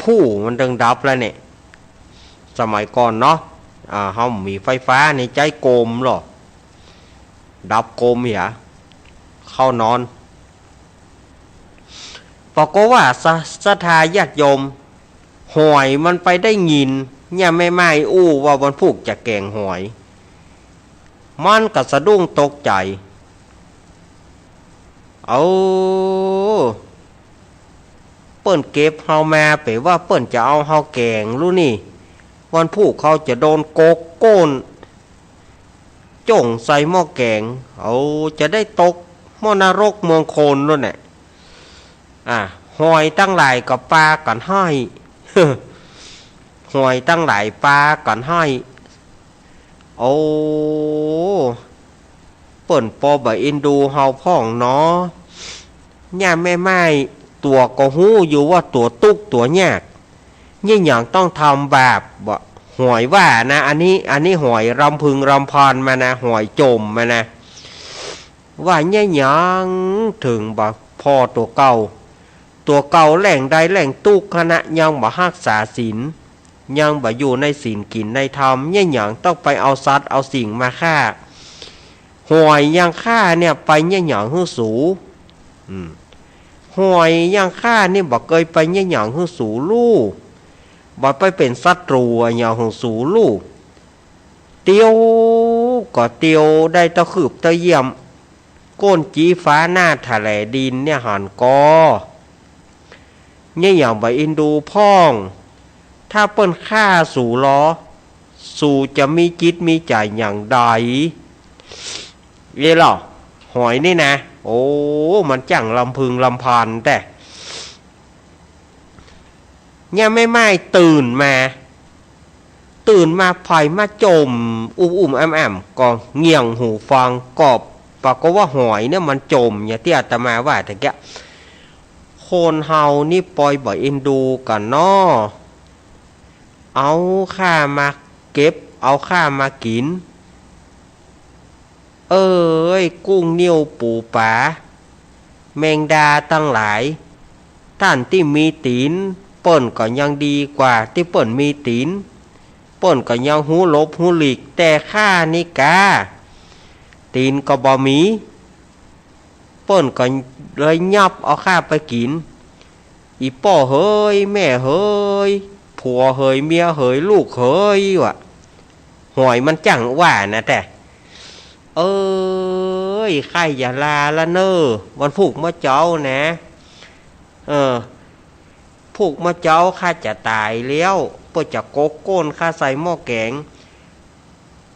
ผู้มันดึงดับแล้วเนี่ยสมัยก่อนเนาะเขามีไฟฟ้าในใจโกมหรอดับโกมเหรอเข้านอนบอกว่าศรัทธาญาติโยมหอยมันไปได้ยินเนี่ยไม่ว่าวันพุกจะแกงหอยมันก็สะดุ้งตกใจเปิ้นเก็บเฮามาไปว่าเปิ้นจะเอาเฮาแกงรู้นี่วันพุกเขาจะโดนโกกโก้นจ่งใส่หม้อแกงจะได้ตกหม้อนรกเมืองโคนนู่นน่ะหอยตั้งหลายกับปลากันให้ หอยตั้งหลายปลากันให้เปิ่นปอบอินดูเฮาพ่องเนาะย่าแม่ไม้ตัวก็หู้อยู่ว่าตัวตุกตัวยากยิ่งอย่างต้องทำแบบบ่หอยว่านะอันนี้หอยรำพึงรำพรมานะหอยจมมานะว่าเนี่ยยังถึงบ่พ่อตัวเก่าแหล่งใดแหล่งตุกคณะยังบ่รักษาศีลยังบ่อยู่ในศีลกินในธรรมเนี่ยอย่างต้องไปเอาสัตว์เอาสิ่งมาฆ่า หอยยังค่าเนี่ยไปเนี่ยหยางหื้อสูหอยยังค่านี่บอกเคยไปเนี่ยหยางหื้อสูลู่บอกไปเป็นศัตรูอย่างหื้อสูลู่เตียวก็เตียวได้ตะขืบตะเยี่ยมก้นจีฟ้าหน้าทะเลดินเนี่ยหันกอเนี่ยอย่างใบอินดูพ่องถ้าเปิ้นฆ่าสู่ล้อสู่จะมีจิตมีใจอย่างใดเย่หรอหอยนี่นะโอ้มันจังลำพึงลำพันแต่เนี่ยไม่ตื่นมาไผ่มาจมอุ่มแอมก็เงี่ยงหูฟังกอบปากก็ว่าหอยเนี่ยมันจมอย่างที่อาตมาว่าแต่แกคนเฮานี่ปล่อยบ่เอ็นดูกันน้อเอาข้ามาเก็บเอาข้ามากินกุ้งนิ้วปูปลาแมงดาตั้งหลายท่านที่มีตีนเปิ้นก็ยังดีกว่าที่เปิ้นมีตีนเปิ้นก็ยังหูลบหูหลีกแต่ข้านี่กาตีนก็บ่มีเปิ้นก็เลยยับเอาข้าไปกินอีป่อเฮ้ยแม่เฮ้ยผัวเฮ้ยเมียเฮ้ยลูกเฮ้ยวะหอยมันจังว่านะแต่ใครอย่าลาละเนอวันผูกมะเจ้านะผูกมะเจ้าข้าจะตายแล้วเพื่อจะโกกโก้นข้าใส่หม้อแกง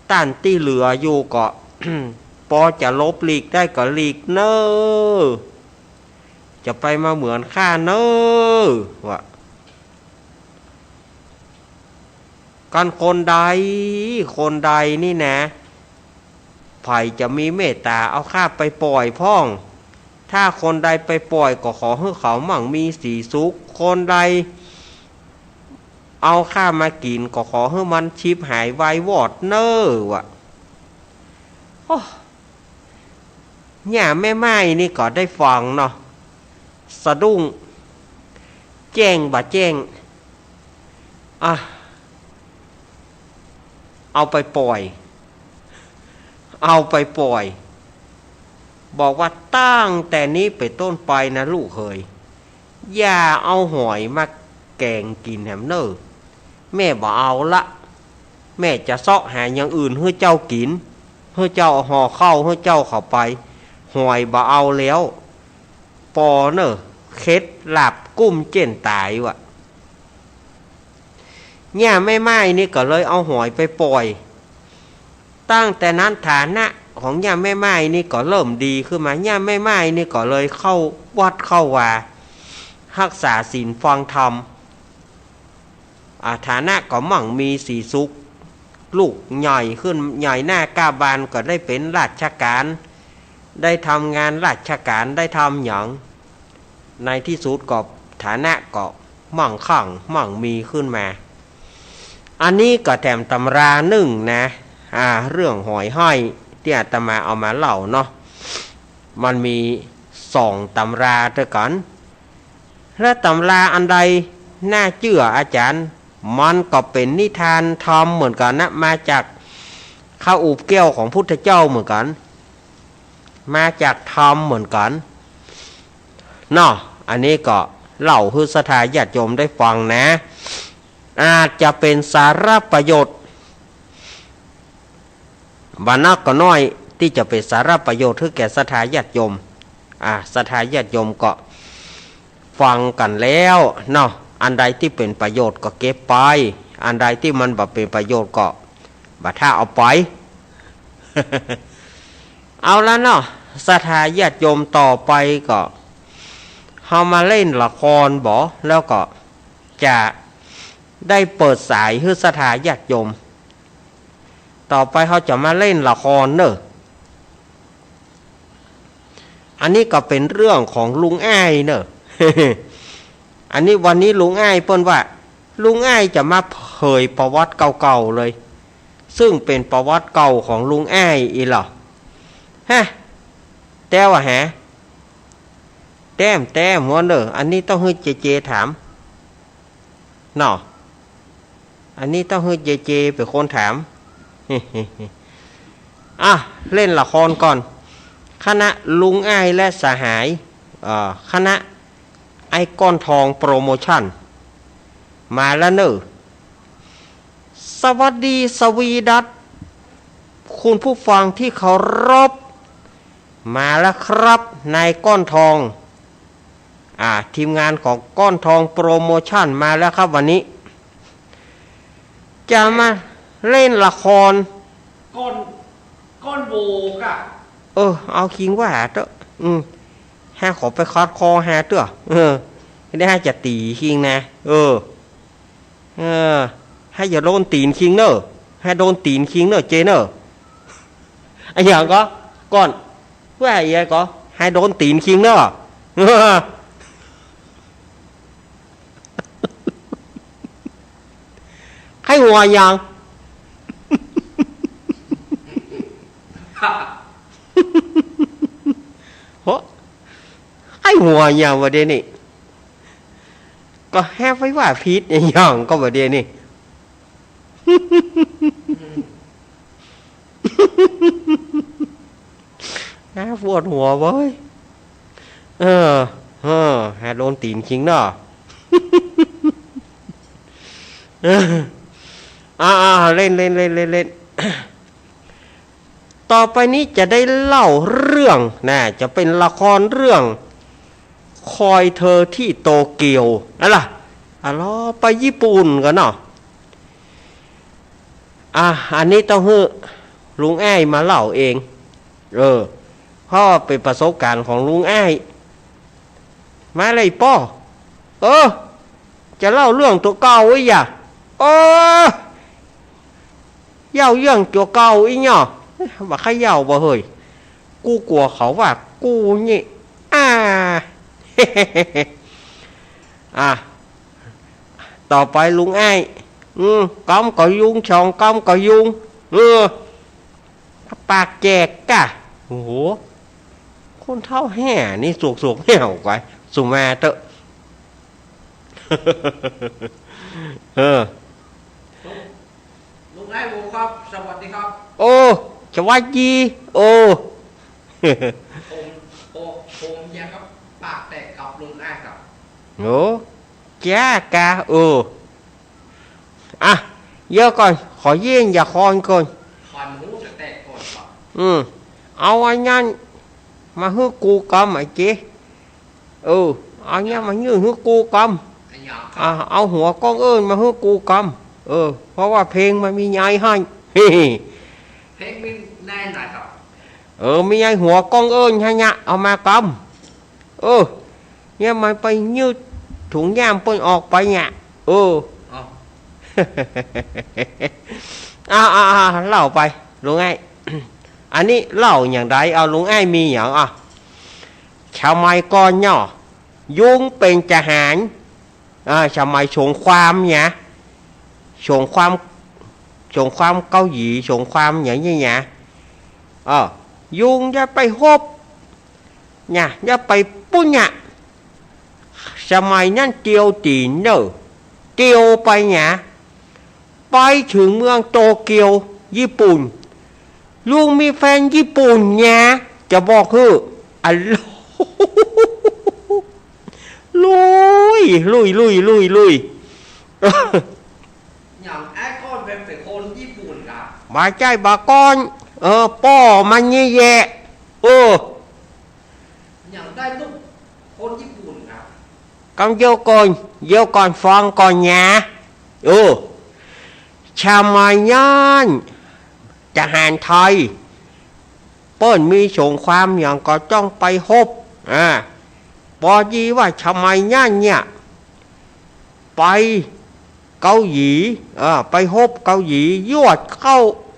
ต้านที่เหลืออยู่ก็ พอจะลบหลีกได้ก็หลีกเนอจะไปมาเหมือนข้าเนอวะกันคนใดนี่นะไผ่จะมีเมตตาเอาข้าไปปล่อยพ่องถ้าคนใดไปปล่อยก็ขอให้เขามั่งมีสีสุขคนใดเอาข้ามากินก็ขอให้มันชิบหายไววอดเนอวะเนี่ยแม่ไม้นี่ก็ได้ฟังเนาะสะดุ้งแจ้งบ่แจ้งเอาไปปล่อยบอกว่าตั้งแต่นี้ไปต้นไปนะลูกเฮยอย่าเอาหอยมาแกงกินแหมเนอแม่บอกเอาละแม่จะเสาะหาอย่างอื่นให้เจ้ากินให้เจ้าห่อเข้าให้เจ้าเข้าไปหอยบอกเอาแล้วปอเนอเคล็ดหลับกุ้มเจนตายวะเนี่ยไม่นี่ก็เลยเอาหอยไปปล่อยตั้งแต่นั้นฐานะของย่าแม่ไม้นี่ก็เริ่มดีขึ้นมาย่าแม่ไม้นี่ก็เลยเข้าวัดเข้าวารักษาศีลฟังธรรมฐานะก็มั่งมีสีสุขลูกใหญ่ขึ้นใหญ่หน้ากาบานก็ได้เป็นราชการได้ทำงานราชการได้ทำอย่างในที่สุดก็ฐานะก็มั่งคั่งมั่งมีขึ้นมาอันนี้ก็แถมตำราหนึ่งนะเรื่องหอยห้อยที่อาตมาเอามาเล่าเนาะมันมี2ตำราด้วยกันและตำราอันใดน่าเชื่ออาจารย์มันก็เป็นนิทานธรรมเหมือนกันนะมาจากข้าวอุบแก้วของพุทธเจ้าเหมือนกันมาจากธรรมเหมือนกันเนาะอันนี้ก็เล่าให้ศรัทธาญาติโยมได้ฟังนะอาจจะเป็นสาระประโยชน์บานักก็น้อยที่จะเป็นสาระประโยชน์ให้แก่ศรัทธาญาติโยมศรัทธาญาติโยมก็ฟังกันแล้วเนาะอันใดที่เป็นประโยชน์ก็เก็บไปอันใดที่มันบ่เป็นประโยชน์ก็บ่ถ้าเอาไป เอาแล้วเนาะศรัทธาญาติโยมต่อไปก็เฮามาเล่นละครบ่แล้วก็จะได้เปิดสายให้ศรัทธาญาติโยมต่อไปเขาจะมาเล่นละครเนอะอันนี้ก็เป็นเรื่องของลุงอ้ายเนอะ อันนี้วันนี้ลุงอ้ายเปิ้นว่าลุงอ้ายจะมาเผยประวัติเก่าๆเลยซึ่งเป็นประวัติเก่าของลุงอ้ายอีหรอแต่ว่าแต้มหัวเนอะอันนี้ต้องให้เจถามเนาะอันนี้ต้องให้เจเป็นคนถาม เล่นละครก่อนคณะลุงอ้ายและสหายคณะไอ้ก้อนทองโปรโมชั่นมาแล้วเนอะสวัสดีสวีดัตคุณผู้ฟังที่เคารพมาแล้วครับนายก้อนทองทีมงานของก้อนทองโปรโมชั่นมาแล้วครับวันนี้จะมาเล่นละครก้อนโบกเอาคิงว่าเต้อให้ขอไปคัดคอหาเต้อได้ให้จะตีคิงนะให้อย่าโดนตีนคิงเนอะให้โดนตีนคิงเนอะเจเนอะไอ้อย่างก็ก่อนว่าไอ้ก็ให้โดนตีนคิงเนอะให้หัวอย่างไอ้หัวอย่างวะเดี๋ยวนี้ก็แฮไว้ว่าพีทอย่างก็วะเดี๋ยวนี้น่าปวดหัวเว้ยฮะโดนตีนคิงเนาะเล่นต่อไปนี้จะได้เล่าเรื่องจะเป็นละครเรื่องคอยเธอที่โตเกียวนั่นล่ะไปญี่ปุ่นกันเนาะอันนี้ต้องให้ลุงอ้ายมาเล่าเองเพราะเป็นประสบการณ์ของลุงอ้ายมาเลยป้อจะเล่าเรื่องตัวเก่าไว้อย่าเย่าเรื่องตัวเก่าอีเนาะว่าใครเย่าบ่เฮ้ยกูกลัวเขาว่ากูนี่ต่อไปลุงอ้ายก้มก็ยุงชองก้มก็ยุงปากแจกกะโอ้โหคนเท่าแห่นี่สุกแห่วไว้สุมาเตอะลุงไอ้บูครับสวัสดีครับสวัสดีผมยังครับปากแตกกับลุงไอ้ครับจ้ากะเยอะก่อนขอเยี่ยงอย่าคอนก่อนคอนหูจะแตกก่อนครับเอาอันนั้นมาฮื้อกูกำไอ้เจ๊เอาเนี้ยมาฮื้อกูกำเอาหัวก้องมาฮื้อกูกำเพราะว่าเพลงมันมีไงให้เพลงมีแน่ไหนครับมีไงหัวก้องให้เนี่ยเอามากำเนี่ยมันไปยืดถุงยามปนออกไปเนี่ยเล่าไปลุงไอ้อันนี้เล่าอย่างไรเอาลุงไอ้มีอย่างชาวไมก่อนเนาะยุงเป็นทหารชาวไมสงครามเนี่ยสงครามเกาหลีสงครามอย่างนี้เนี่ยยุงจะไปฮบเนี่ยจะไปปุ้นเนี่ยสมัยนั้นเตียวตีนเนอะเตียวไปเนี่ยไปถึงเมืองโตเกียวญี่ปุ่นลุงมีแฟนญี่ปุ่นเนี่ยจะบอกคือลุยอย่างไอ้ก้อนเป็นคนญี่ปุ่นครับมาใจบาก้อนป้อมันเงี้ยแย่อย่างได้ลูกคนญี่ปุ่นครับกำเยี่ยวก่อนฟังก่อนเนี่ยชาวไมย่านทหารไทยเปิ้นมีสงครามอย่างก็ต้องไปฮบพอดีว่าชาวไมย่านเนี่ยไปเกาหลีไปฮบเกาหลียวดเข้า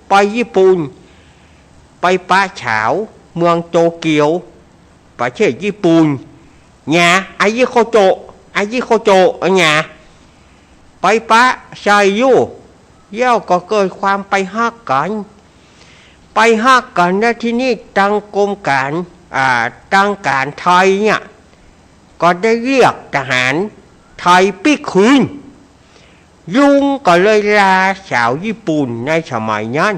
ไปญี่ปุ่นไปปะฉาวเมืองโตเกียวประเทศญี่ปุ่นเนี่ยอายิโคโจเนี่ยไปปะชายยู่เย่าก็เกิดความไปฮักกันนะที่นี่ตั้งกรมการไทยเนี่ยก็ได้เรียกทหารไทยปิกคืนยุงก็เลยลาสาวญี่ปุ่นในสมัยนั้น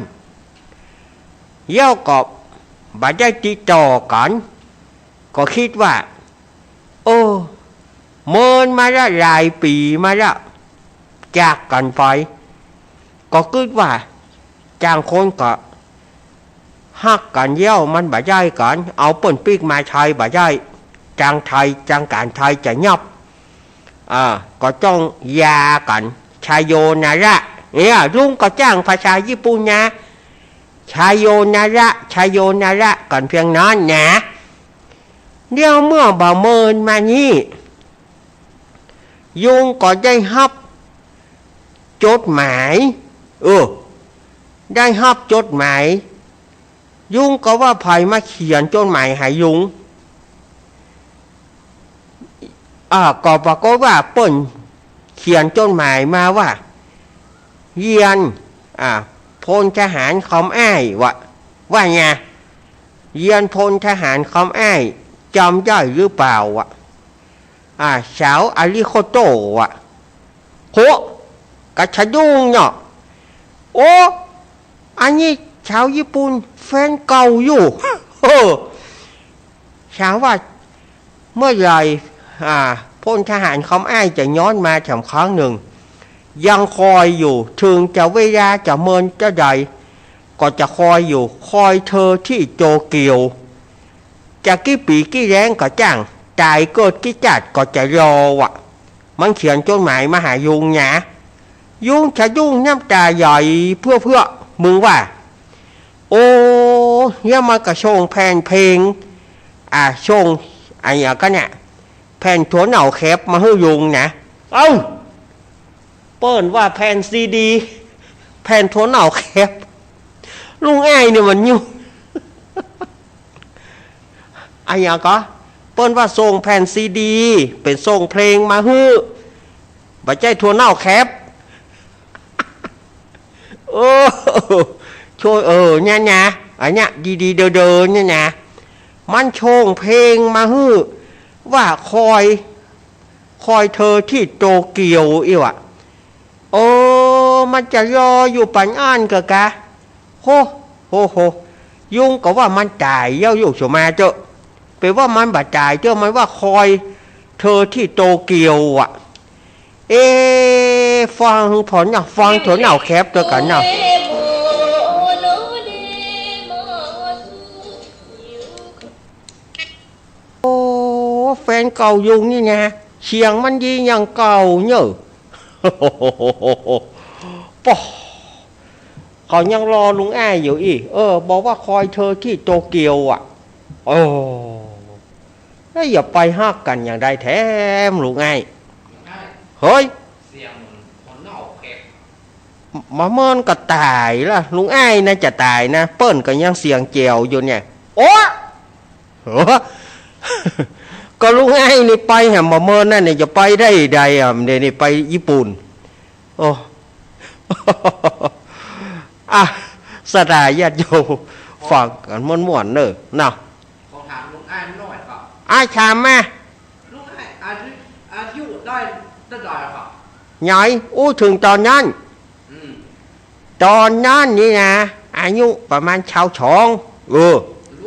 เย้าก็บ่ได้ติดต่อกันก็คิดว่าโอ้เมินมาละหลายปีมาละจากกันไปก็คิดว่าจางคนก็ฮักกันเย้ามันบ่ได้กันเอาเปิ้นปีกมาไทยบ่ได้จางไทยจางการไทยจะยับก็ต้องยากันชายโยนาระเนี่ยลุงก็จ้างภาษาญี่ปุ่นนะชายโยนาระชายโยนาระกันเพียงนั้นนะเดี๋ยวเมื่อบ่เมินมานี่ยุงก็ได้ฮับจดหมายได้ฮับจดหมายยุงก็ว่าไผมาเขียนจดหมายให้ยุงก็ปรากฏว่าเปิ้นเขียนจดหมายมาว่าเยียนพลทหารคำอ้ายว่าไงเยียนพลทหารคำอ้ายจำได้หรือเปล่าวะสาวอาริโคโตะโหกระชดุงเนาะโอ้อันนี้ชาวญี่ปุ่นแฟนเก่าอยู่สาวว่าเมื่อไหร่พลทหารคำอ้ายจะย้อนมาแถมครั้งหนึ่งยังคอยอยู่ถึงจะเวลาจะเมินจะใดก็จะคอยอยู่คอยเธอที่โตเกียวจะกี่ปีกี่แรงก็จ้างตายเกิดกี่จัดก็จะรอมันเขียนจดหมายมาหายุงนะยุงจะยุ่งน้ำตาใหญ่เพื่อมึงว่าโอ้ยังมากระชงแผ่นเพลงชงอะไรอย่างกันเนี่ยแผ่นถั่วเหน่าแคบมาให้ยุงนะเปิ้นว่าแผ่นซีดีแผ่นถั่วเหน่าแคบลุงไอ้เนี่ยมันยุ่งอะไรอย่างก็เปิ้นว่าส่งแผ่นซีดีเป็นส่งเพลงมาให้บ่ใจถั่วเหน่าแคบช่วยเนี่ยอันเนี้ยดีๆเดินเนี่ยนะมันโชงเพลงมาฮื้อว่าคอยเธอที่โตเกียวอีวะมันจะรออยู่ปัญญานกะโหยุงก็ว่ามันตายเย้าอยู่สมาเจ้าแปลว่ามันบาดตายเจ้ามันว่าคอยเธอที่โตเกียวฟังผลน่ะฟังถั่วเหน่าแคบตัวกันน่ะแฟนเก่ายุงนี่ไงเสียงมันดีอย่างเก่าเนอะปอเขายังรอลุงอ้ายอยู่อีกบอกว่าคอยเธอที่โตเกียวแล้วอย่าไปฮักกันอย่างใดแท้ลุงอ้ายเฮ้ยเสียงคนนอกแขกมาเมินก็ตายล่ะลุงอ้ายน่าจะตายนะเปิ้นก็ยังเสียงเจียวอยู่เนี่ยก็ลุงไอ้นี่ไปแหมมาเมินนั่นเนี่ยจะไปได้ใดนี่ไปญี่ปุ่นสดาญาติโยฟังกันม่วนๆเนอะน่ะขอถามลุงไอ้หน่อยครับชามแม่ลุงไอ้อายุได้เท่าไหร่ครับใหญ่ถึงตอนนั้นตอนนั้นนี่นะอายุประมาณชาวช่องร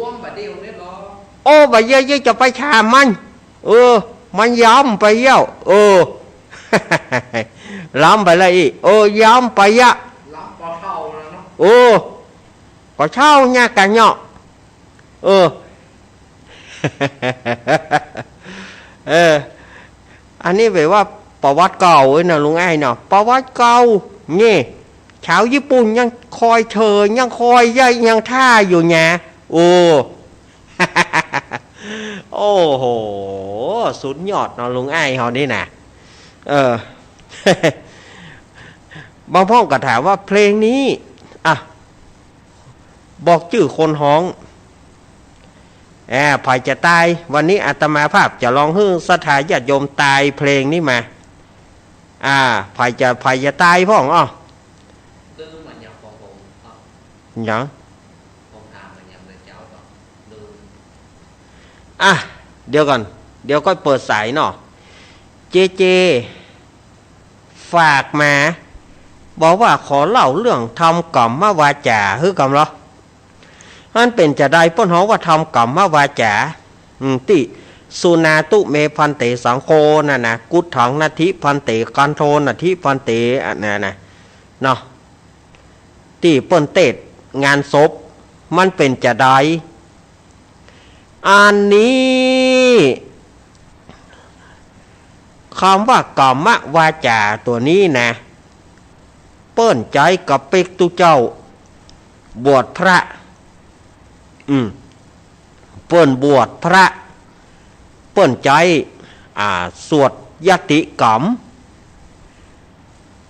วมบัดเดียวเนี่ยหรอบัดเยอะๆจะไปชามมันย้ำไปเย้าล้ำไปเลยย้ำไปยะล้ำปอเช่าแล้วเนาะปอเช่าเนี่ยกันเนาะอันนี้แปลว่าประวัติเก่านะลุงไอ้เนาะประวัติเก่านี่ชาวญี่ปุ่นยังคอยเธอยังคอยยังท่าอยู่ไงโอ้โหสุดยอดเนาะลุงไอ้เขานี่นะบางพ่อก็ถามว่าเพลงนี้บอกชื่อคนฮ้องภัยจะตายวันนี้อาตมาภาพจะลองให้สถาญาติโยมตายเพลงนี้มาภัยจะตายพ่องยังเดี๋ยวก่อนเดี๋ยวก็เปิดสายเนาะเจฝากมาบอกว่าขอเล่าเรื่องทำกรรมวาจาคือกรรมเหรอ อันเป็นจะได้ป้นเฮาว่าทำกรรมวาจาติสุนาตุเมพันเตสังโฆน่ะนะกุฏถังนาทิพันเตกันโทนาทิพันเตอันนั้นนะเนาะที่เปิ้นเตดงานศพมันเป็นจะได้อันนี้คำว่ากรรมวาจาตัวนี้นะเปิ้นใจกับเป็กตุเจ้าบวชพระเปิ้นบวชพระเปิ้นใจสวดยติกรรม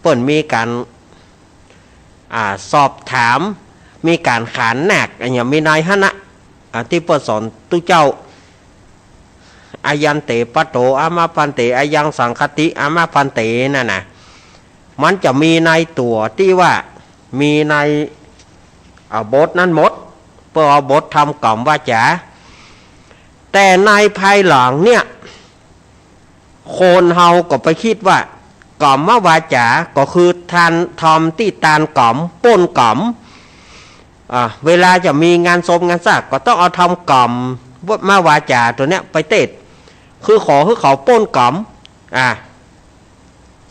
เปิ้นมีการสอบถามมีการขานหนักอย่างมีนายฮะนะที่เปิ้นสอนตุเจ้าอายันเตปะโตอามาพันเตอายังสังคติอามาพันเตนั่นน่ะมันจะมีในตัวที่ว่ามีในบทนั้นหมดเพื่อบททำกรรมวาจาแต่ในภายหลังเนี่ยคนเฮาก็ไปคิดว่ากรรมวาจาก็คือทานทำที่ตานกรรมป้นกรรมเวลาจะมีงานศพงานศพก็ต้องเอาทำกรรมมาวาจาตัวเนี้ยไปเตดคือขอให้เขาป้นกรรม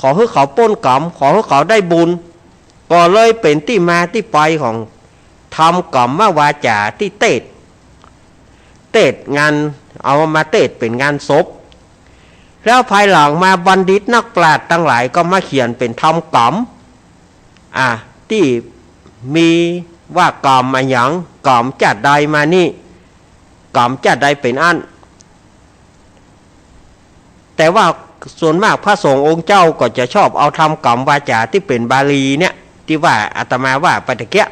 ขอให้เขาป้นกรรมขอให้เขาได้บุญก็เลยเป็นที่มาที่ไปของทำกรรมมาวาจาที่เตดงานเอามาเตดเป็นงานศพแล้วภายหลังมาบัณฑิตนักปราชญ์ทั้งหลายก็มาเขียนเป็นทำกรรมที่มีว่ากรรมอะไรอย่างกรรมจัดใดมานี่กรรมจัดใดเป็นอันแต่ว่าส่วนมากพระสงฆ์องค์เจ้าก็จะชอบเอาทำกรรมวาจาที่เป็นบาลีเนี่ยที่ว่าอาตมาว่าไปตะเกีย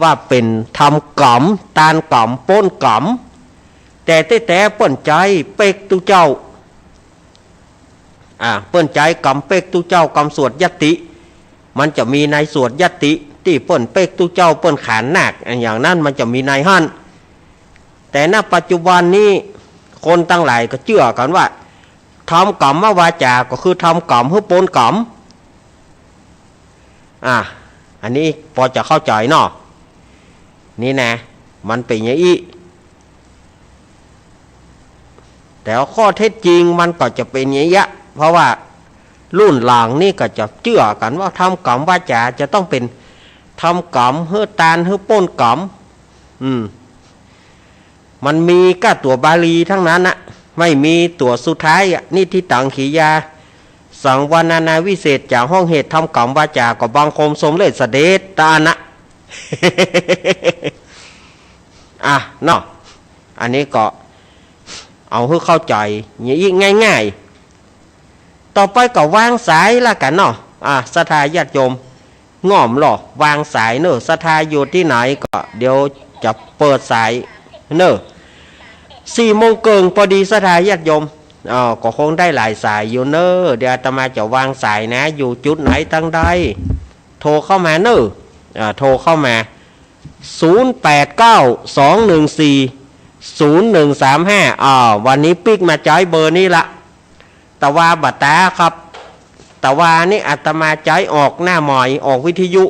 ว่าเป็นทำกรรมตานกรรมป้นกรรมแต่เปิ้นใจเป็กตุเจ้าเปิ้นใจกรรมเป็กตุเจ้ากรรมสวดยติมันจะมีในสวดยติที่เปิ้นเป็กตุเจ้าเปิ้นขานหนักอย่างนั้นมันจะมีในหั่นแต่ณปัจจุบันนี้คนตั้งหลายก็เชื่อกันว่าทำกรรมวาจาก็คือทำกรรมเพื่อป้นกรรมอันนี้พอจะเข้าใจเนาะนี่นะมันเป็นอย่างนี้แต่ข้อเท็จจริงมันก็จะเป็นอย่างนี้เพราะว่ารุ่นหลังนี่ก็จะเชื่อกันว่าทำกรรมวาจาจะต้องเป็นทำกรรมเพื่อตานเพื่อป้นกรรมมันมีก็ตัวบาลีทั้งนั้นนะไม่มีตัวสุดท้ายนี่ที่ตังขียาสังวานานาวิเศษจากห้องเหตุทำกรรมวาจาก็บังคมสมเด็จเสด็จตานะเนาะอันนี้ก็เอาให้เข้าใจง่ายๆต่อไปก็วางสายละกันเนาะศรัทธาญาติโยมง่อมหรอวางสายเนอะศรัทธาอยู่ที่ไหนก็เดี๋ยวจะเปิดสายเนอะ4 โมงเกิงพอดีศรัทธาญาติโยมก็คงได้หลายสายอยู่เนอะเดี๋ยวอาตมาจะวางสายนะอยู่จุดไหนตั้งใดโทรเข้ามาเนอะโทรเข้ามา0892140135วันนี้ปิ๊กมาจ่ายเบอร์นี้ละแต่ว่าบัตรครับแต่ว่านี่อาตมาจ่ายออกหน้าหมอยออกวิทยุ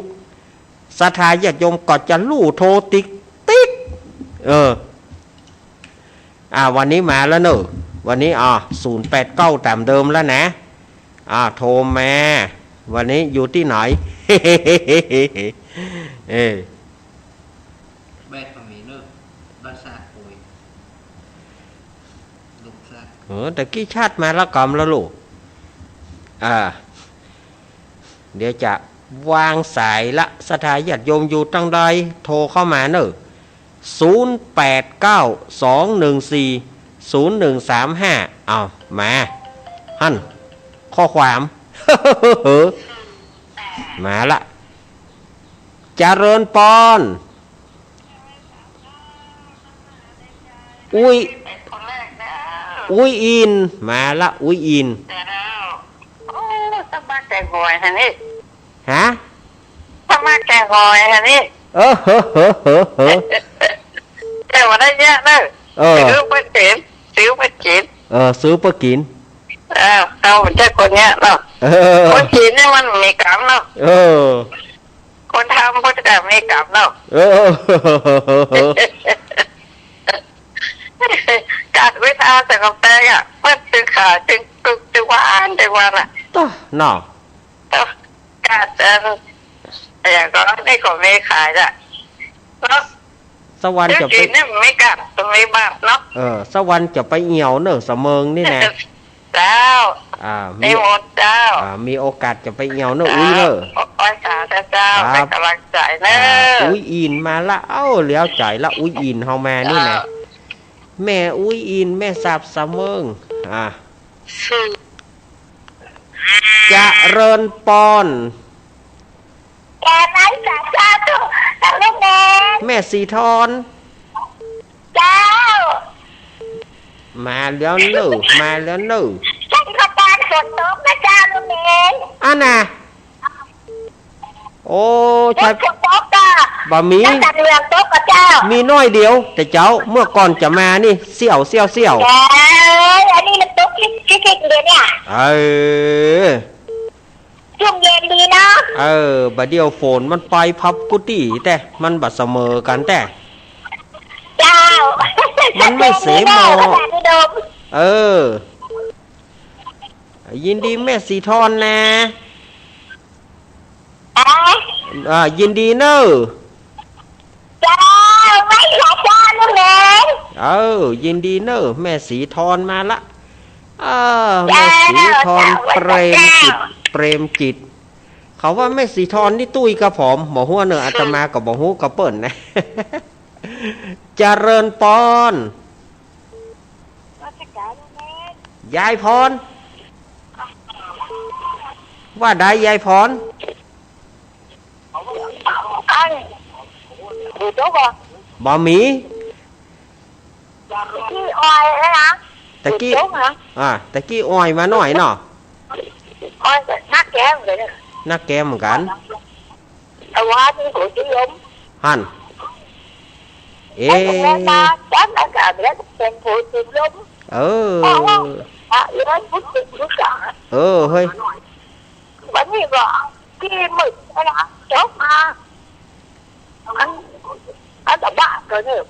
ศรัทธาญาติโยมก็จะลู่โทรติ๊กวันนี้มาแล้วเนอะวันนี้089ตามเดิมแล้วนะโทรมาวันนี้อยู่ที่ไหน แบดฝั่งนี้เนอะบ้านซาโอยลูกซาแต่กี้ชาติมาแล้วกรรมแล้วลูกเดี๋ยวจะวางสายละศรัทธาญาติโยมอยู่ตั้งใดโทรเข้ามาเนอะ0892140135มาหั่นข้อความ มาละเจริญปอนอุ้ยอินมาละอุ้ยอินต้องมาแกงหอยฮะนี่ฮะต้องมาแกงหอยฮะนี่แต่ว่าได้เยอะเลยซื้อไปกินซื้อไปกินเอาจะคนเนี้ยเนาะคนกินนี่มันมีกรรมเนาะคน คนทำคนจะไม่กลับเนาะการเวลาแต่กับแต่อ่ะมันตึงขาจึงหวานอ่ะต่อเนาะการอย่างก็ได้ของไม่ขายอ่ะเนาะสวรรค์จะไปนี่ไม่กลับตรงนี้บ้างเนาะสวรรค์จะไปเหี่ยวเนอะเสมิงนี่นะเจ้ามีหมดเจ้ามีโอกาสจะไปเหี่ยวเนอะอุ้ยเนอะอ้อยขาเจ้าเป็นกำลังใจเนอะอุ้ยอินมาละเหลียวใจละอุ้ยอินเฮามานี่นะแม่อุ้ยอินแม่สาบเสมิงจะเริญปอนแกนั้นสาชาตุลูกแม่สีทอนเจ้ามาแล้วหนูฉันก็ปานฝนตกนะเจ้าลูกเองน่ะโอ้ใช่ฝนตกจ้าบะหมี่จัดเรืองตกกับเจ้ามีน้อยเดียวแต่เจ้าเมื่อก่อนจะมานี่เสี่ยวอันนี้มันตกคิดเดียวเนี่ยช่วงเย็นดีเนาะบัดเดียวฝนมันไปพับกุฏิแต่มันบัดเสมอกันแต่เจ้ามันไม่เสมอยินดีแม่สีทอนนะยินดีเนอะเจ้าไม่หลายจ้าลูกเองยินดีเนอะแม่สีทอนมาละแม่สีทอนเปรมจิตเขาว่าแม่สีทอนนี่ตุ้ยกระผอมหมอหัวเนอะอาตมากับหมอหูกระเปิ่นนะเจริญปอนยายพรว่าได้ยายพรบ่มีกี้ออยนะตะกี้ออยมาหน่อยเนาะออยนักแก้มเลยเนี่ยนักแก้มเหมือนกันแต่ว่าที่หัวจิ้มหันchắc đã cả biết tiền phụ tiền lắm lớn phút cả hơi vẫn như vậy khi mực nó đã chốt mà anh đã bạ rồi nữa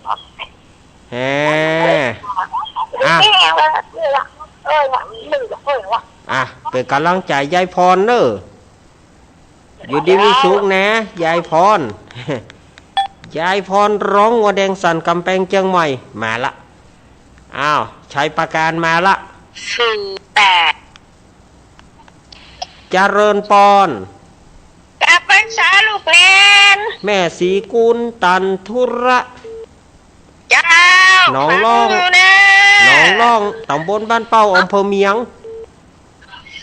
เป็นกำลังใจยายพรเนอะอยู่ดีมีสุขนะยายพรยายพรร้องวัวแดงสันกำแพงเชียงใหม่มาละใช้ประการมาละเจริญปอนกลับพรรษาลูกแลนแม่สีกุลตันทุระเจ้าน้องล่องตำบลบ้านเป้าอำเภอเมียง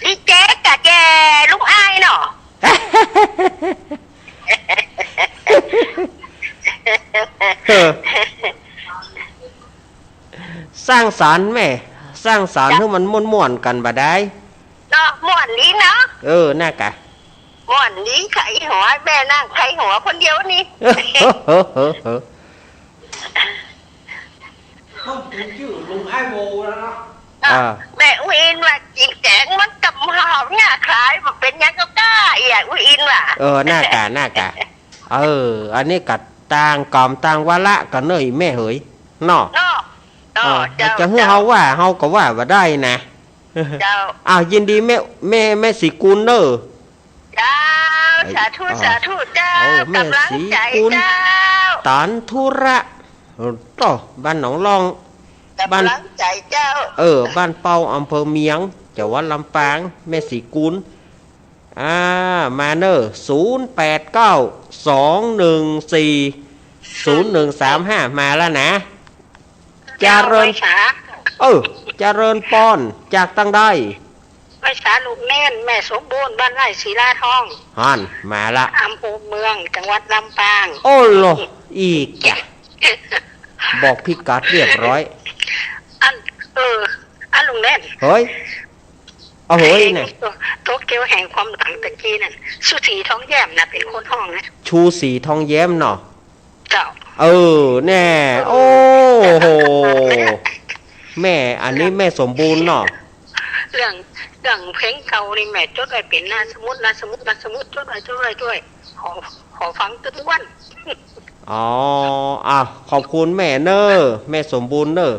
ดิเจ๊กะแกลูกอายเนาะสร้างสารแม่สร้างสารให้มันม่วนๆกันบ่ได้เนาะม่วนนี้เนาะน่ากะม่วนนี้ไขหัวแม่นั่งไขหัวคนเดียวนี่เขาถึงชื่อลุงไอ้โบแล้วเนาะแม่วินว่าจิงแจงมันกับหอมเนี่ยคล้ายมันเป็นยังก็กล้าวินว่ะน่ากะอันนี้กัดต่างกอมต่างวาระกันเนยแม่เหยเนาะจะให้เฮาว่าเฮาก็ว่าได้นะยินดีแม่สีกุลเนอะสาธุเจ้ากำลังใจเจ้าตันทุระต่อบ้านหนองลองบ้านใจเจ้าบ้านเป้าอำเภอเมียงจังหวัดลำปางแม่สีกุลมาเนอะ0892140135มาแล้วนะเจริญเจริญปอนจากตั้งได้ภาษาลูกแน่นแม่สมบูรณ์บ้านไร่ศรีลาทองฮันมาละอำเภอเมืองจังหวัดลำปางโอ้โหอีกจ้ะบอกพิกัดเรียบร้อยอันลุงแน่นเฮ้ยเฮ้ยเนี่ยโตเกียวแห่งความหลังตะกี้นั่นชูสีทองแย้มน่ะเป็นคนห้องนะชูสีทองแย้มเนาะเจ้าแน่โอ้โหแม่อันนี้แม่สมบูรณ์เนาะเรื่องเพลงเก่านี่แม่จดไว้เป็นนามสมุดจดไว้ด้วยห ขอฟังทุกวัน อ๋อขอบคุณแม่เนอแม่สมบูรณ์เนอ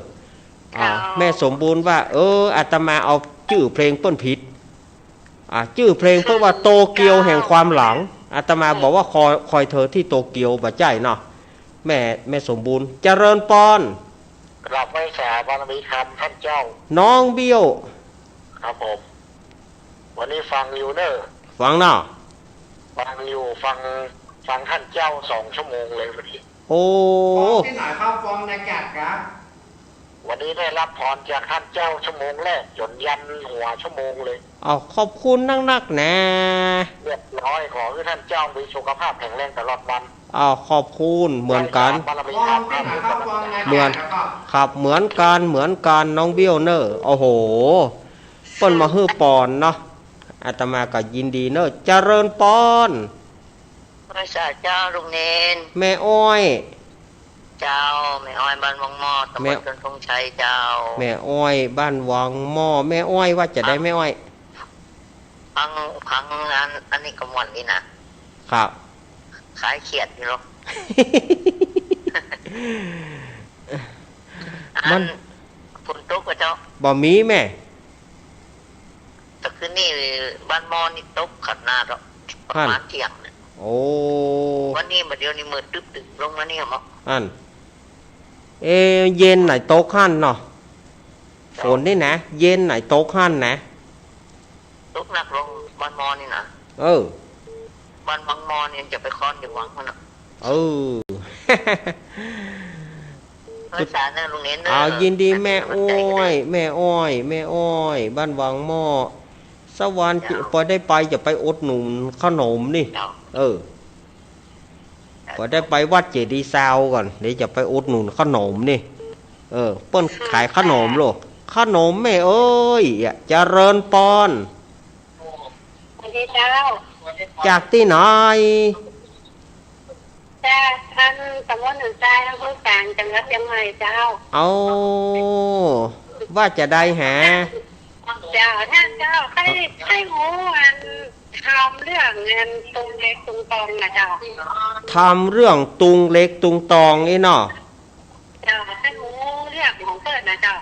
แม่สมบูรณ์ว่าอาตมาเอาชื่อเพลงต้นผิดชื่อเพลงเพราะว่าโตเกียวแห่งความหลังอาตมาบอกว่าคอยเธอที่โตเกียวบ่ใจเนาะแม่สมบูรณ์เจริญปอนกลับไม่สาบารมีคำท่านเจ้าน้องเบี้ยวครับผมวันนี้ฟังอยู่เนอะฟังเนาะฟังอยู่ฟังท่านเจ้า2 ชั่วโมงเลยวันนี้โอ้ที่ไหนครับฟังในแกะครับวันนี้ได้รับพรจากท่านเจ้าชั่วโมงแรกจนยันหัวชั่วโมงเลยขอบคุณนักนะเรียบร้อยขอให้ท่านเจ้ามีสุขภาพแข็งแรงตลอดวันขอบคุณเหมือนกันเหมือนครับเหมือนกันน้องเบี้ยวเนอโอ้โหเปิ้นมาฮื้อปอนเนาะอาตมาก็ยินดีเนอเจริญปอนพระเจ้าลุงเนนแม่อ้อยเจ้าแม่อ้อยบ้านวังหม้อตำบลกันทงชัยเจ้าแม่อ้อยบ้านวังหม้อแม่อ้อยว่าจะได้แม่อ้อยพังอันนี้กำวันนี่นะครับขายเขียดอยู่หรอมันฝนตกกับเจ้าบ่มีแม่แต่คืนนี้บ้านมอนี่ตกขัดนาดประมาณเที่ยงเนี่ยโอ้วันนี้มาเดี๋ยวนี้มืดตึ๊บลงมาเนี่ยมั้งเย็นไหนโต๊ะขั้นเนาะฝนนี่นะเย็นไหนโต๊ะขั้นนะตกหนักลงบ้านมอนี่นะบ้านบางมอนี่จะไปค้อนอยู่หวังมันภาษาเนี่ยลุงเน้นยินดีแม่อ้อยบ้านวังหม้อสวรรค์พอได้ไปจะไปอดหนุนขนมนี่พอได้ไปวัดเจดีย์ซาวก่อนเดี๋ยวจะไปอุดหนุนขนมนี่เปิ้นขายขนมโลขนมแม่เอ้ยเจริญปอนจากที่ไหนจากท่านตำบลหนองทรายอำเภอกลางจังหวัดเชียงใหม่เจ้าว่าจะได้หาเจ้าท่านเจ้าให้หูทำเรื่องเงินตุงเล็กตุงตองนะเจ้าทำเรื่องตุงเล็กตุงตองนี่เนาะเจ้าให้หูเรื่องของเปิดนะเจ้า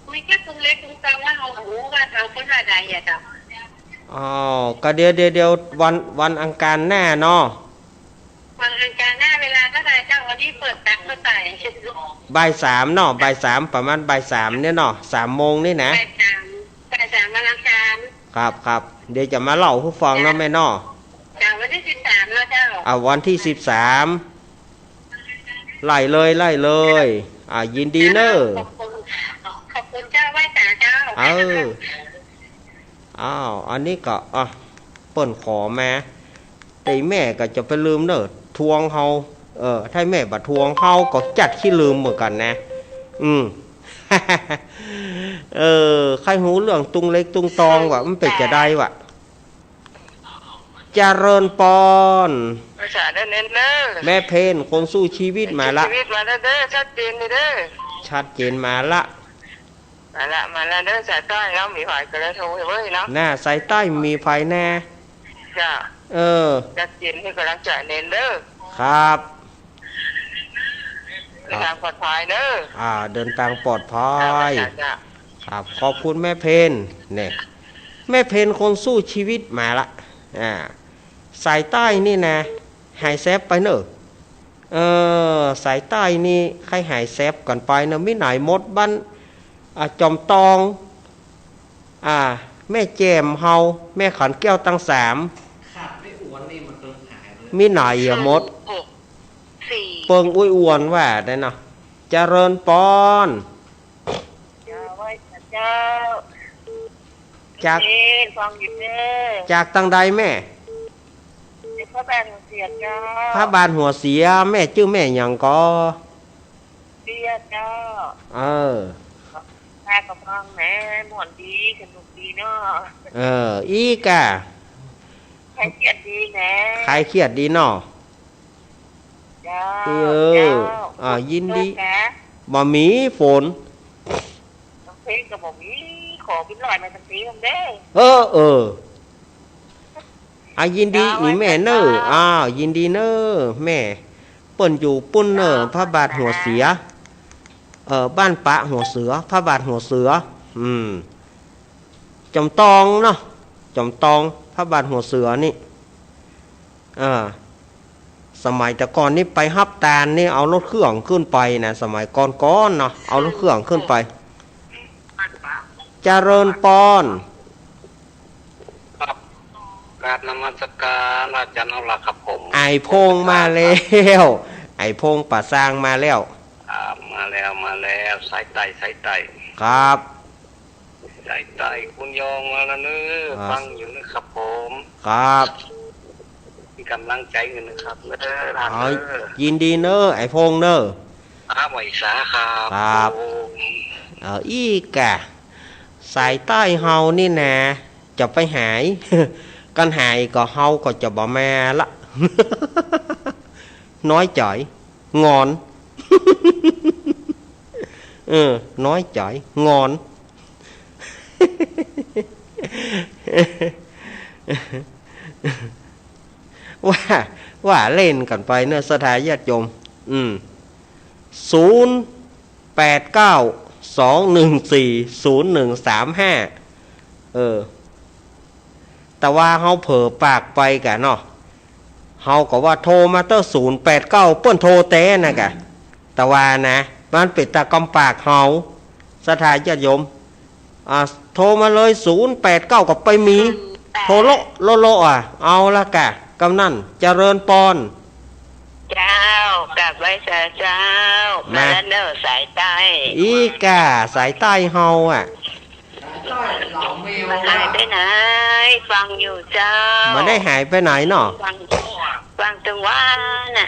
ไม่แค่ตุงเล็กตุงตองว่าเอาหูว่าทางคนละใดอะเจ้าก็เดี๋ยววันอังคารหน้าเนาะวันอังคารหน้าเวลาเท่าไหร่เจ้าวันนี้เปิดตักเท่าไหร่บ่าย 3เนาะบ่าย 3ประมาณบ่าย 3เนี่ยเนาะ3 โมงนี่นะบ่าย 3วันอังคารครับเดี๋ยวจะมาเล่าให้ฟังเนาะแม่เนาะวันที่13เนาะเจ้าวันที่13ไล่เลยยินดีเนอขอบคุณเจ้าไว้แต่เจ้าอันนี้ก็เปิ้นขอมาแต่แม่ก็จะไปลืมเนอทวงเฮาถ้าแม่บ่ทวงเฮาก็จัดขี้ลืมเหมือนกันนะใครหูเรื่องตุงเล็กตุงตองว่ะมันเป็นจะได้ว่ะเจริญปอนภาษาเน้นเด้อแม่เพนคนสู้ชีวิตมาละชีวิตมาแล้วเด้อชัดเจนเด้อชัดเจนมาละเด้อสายใต้เนาะมีไฟกระทงเว้ยเนาะหน้าสายใต้มีไฟแน่จ้าชัดเจนให้กำลังใจเน้นเด้อครับเดินทางปลอดภัยเด้อเดินทางปลอดภัยครับขอบคุณแม่เพนเนี่ยแม่เพนคนสู้ชีวิตมาละสายใต้นี่นะหายแซฟไปเนอะสายใต้นี่ใครหายแซฟก่อนไปเนอะไม่ไหนมดบ้านจอมตองแม่แจมเฮาแม่ขันแก้วตั้ง3ขาดไม่อ้วนนี่มันต้องหายเลยมีไหนมดเปิงอุ้ยอ้วนว่าได้เนาะเจริญปอนจากตังใดแม่พระบานหัวเสียเจ้าพระบานหัวเสียแม่ชื่อแม่หยังก็เสียเจ้าแม่กับฟังแม่หมอนดีสนุกดีเนาะอีกะใครเครียดดีแน่ใครเครียดดีเนาะยินดีบ่มีฝนเพลงกับบ่มีขอเป็นลอยมาสักทีทำได้ ยินดีอีแม่เนอยินดีเนอแม่เปิ้นอยู่ปุ้นเนอพระบาทหัวเสียบ้านปะหัวเสือพระบาทหัวเสือจอมตองเนาะจอมตองพระบาทหัวเสือนี่สมัยแต่ก่อนนี่ไปฮับตาลนี่เอารถเครื่องขึ้นไปนะสมัยก่อนเนาะเอารถเครื่องขึ้นไปเจริญปอนครับกราบนมัสการอาจารย์เอาละครับผมไอพงมาแล้วไอพงป่าสร้างมาแล้วมาแล้วสายไต่ครับสายไต่คุณยองมาแล้วเนอะฟังอยู่นะครับผมครับมีกำลังใจอยู่นะครับยินดีเนอะไอพงเนอะไหวสาครับอีกะสายใต้เฮานี่นะจะไปหายกันหายก็เฮาก็จะบ่แม่ละน้อยจ่อยงอนน้อยจ่อยงอนว่าเล่นกันไปเนอะสถานญาติโยม0892140135แต่ว่าเฮาเผลอปากไปกะเนาะเฮาก็ว่าโทรมาเตอร์089เปิ้นโทรเต้นะกะแต่ว่านะมันเป็นตากำปากเฮาสถานญาติโยมโทรมาเลย089ก็ไปมีโทรโลเอาละกะกำนันเจริญปอนเจ้ากลับไว้เจ้ามาแล้วเนอสายใต้อีกะสายใต้เฮามันหายไปไหนฟังอยู่เจ้ามันได้หายไปไหนเนาะฟังจังว่าน่ะ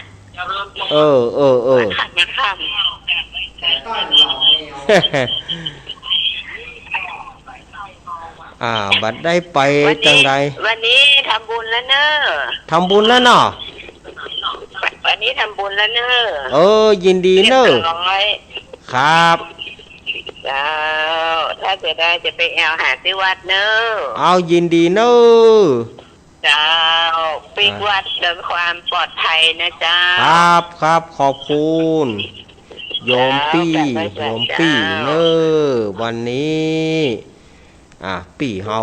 ขัดไม่ข้ามบัดได้ไปจังใดวันนี้ทำบุญแล้วเนอะทำบุญแล้วเนาะวันนี้ทำบุญแล้วเนอะยินดีเนอะครับเจ้าถ้าจะได้จะไปแอลหาที่วัดเนอะเอายินดีเนอะเจ้าปิกวัดเดินความปลอดภัยนะเจ้าครับขอบคุณโยมปี้เนอะวันนี้ปีเฮา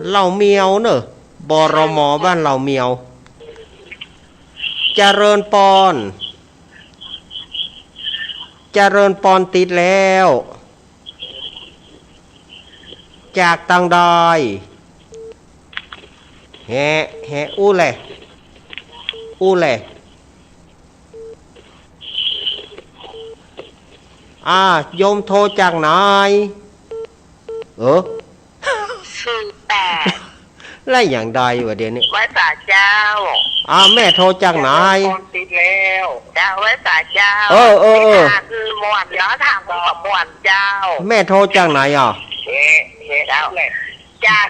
เหล่าเมียวเนอะบรมบ้านเหล่าเมียวเจริญปอนติดแล้วจากตังดอยแฮอู้แหละโยมโทรจากไหน08ไล่อย่างใดวะเดี๋ยวนี้ไว้สาเจ้าแม่โทรจากไหนติดแล้วเจ้าไว้สาเจ้าคือหมวดย้อนทางกับหมวดเจ้าแม่โทรจากไหนเจ้าจาก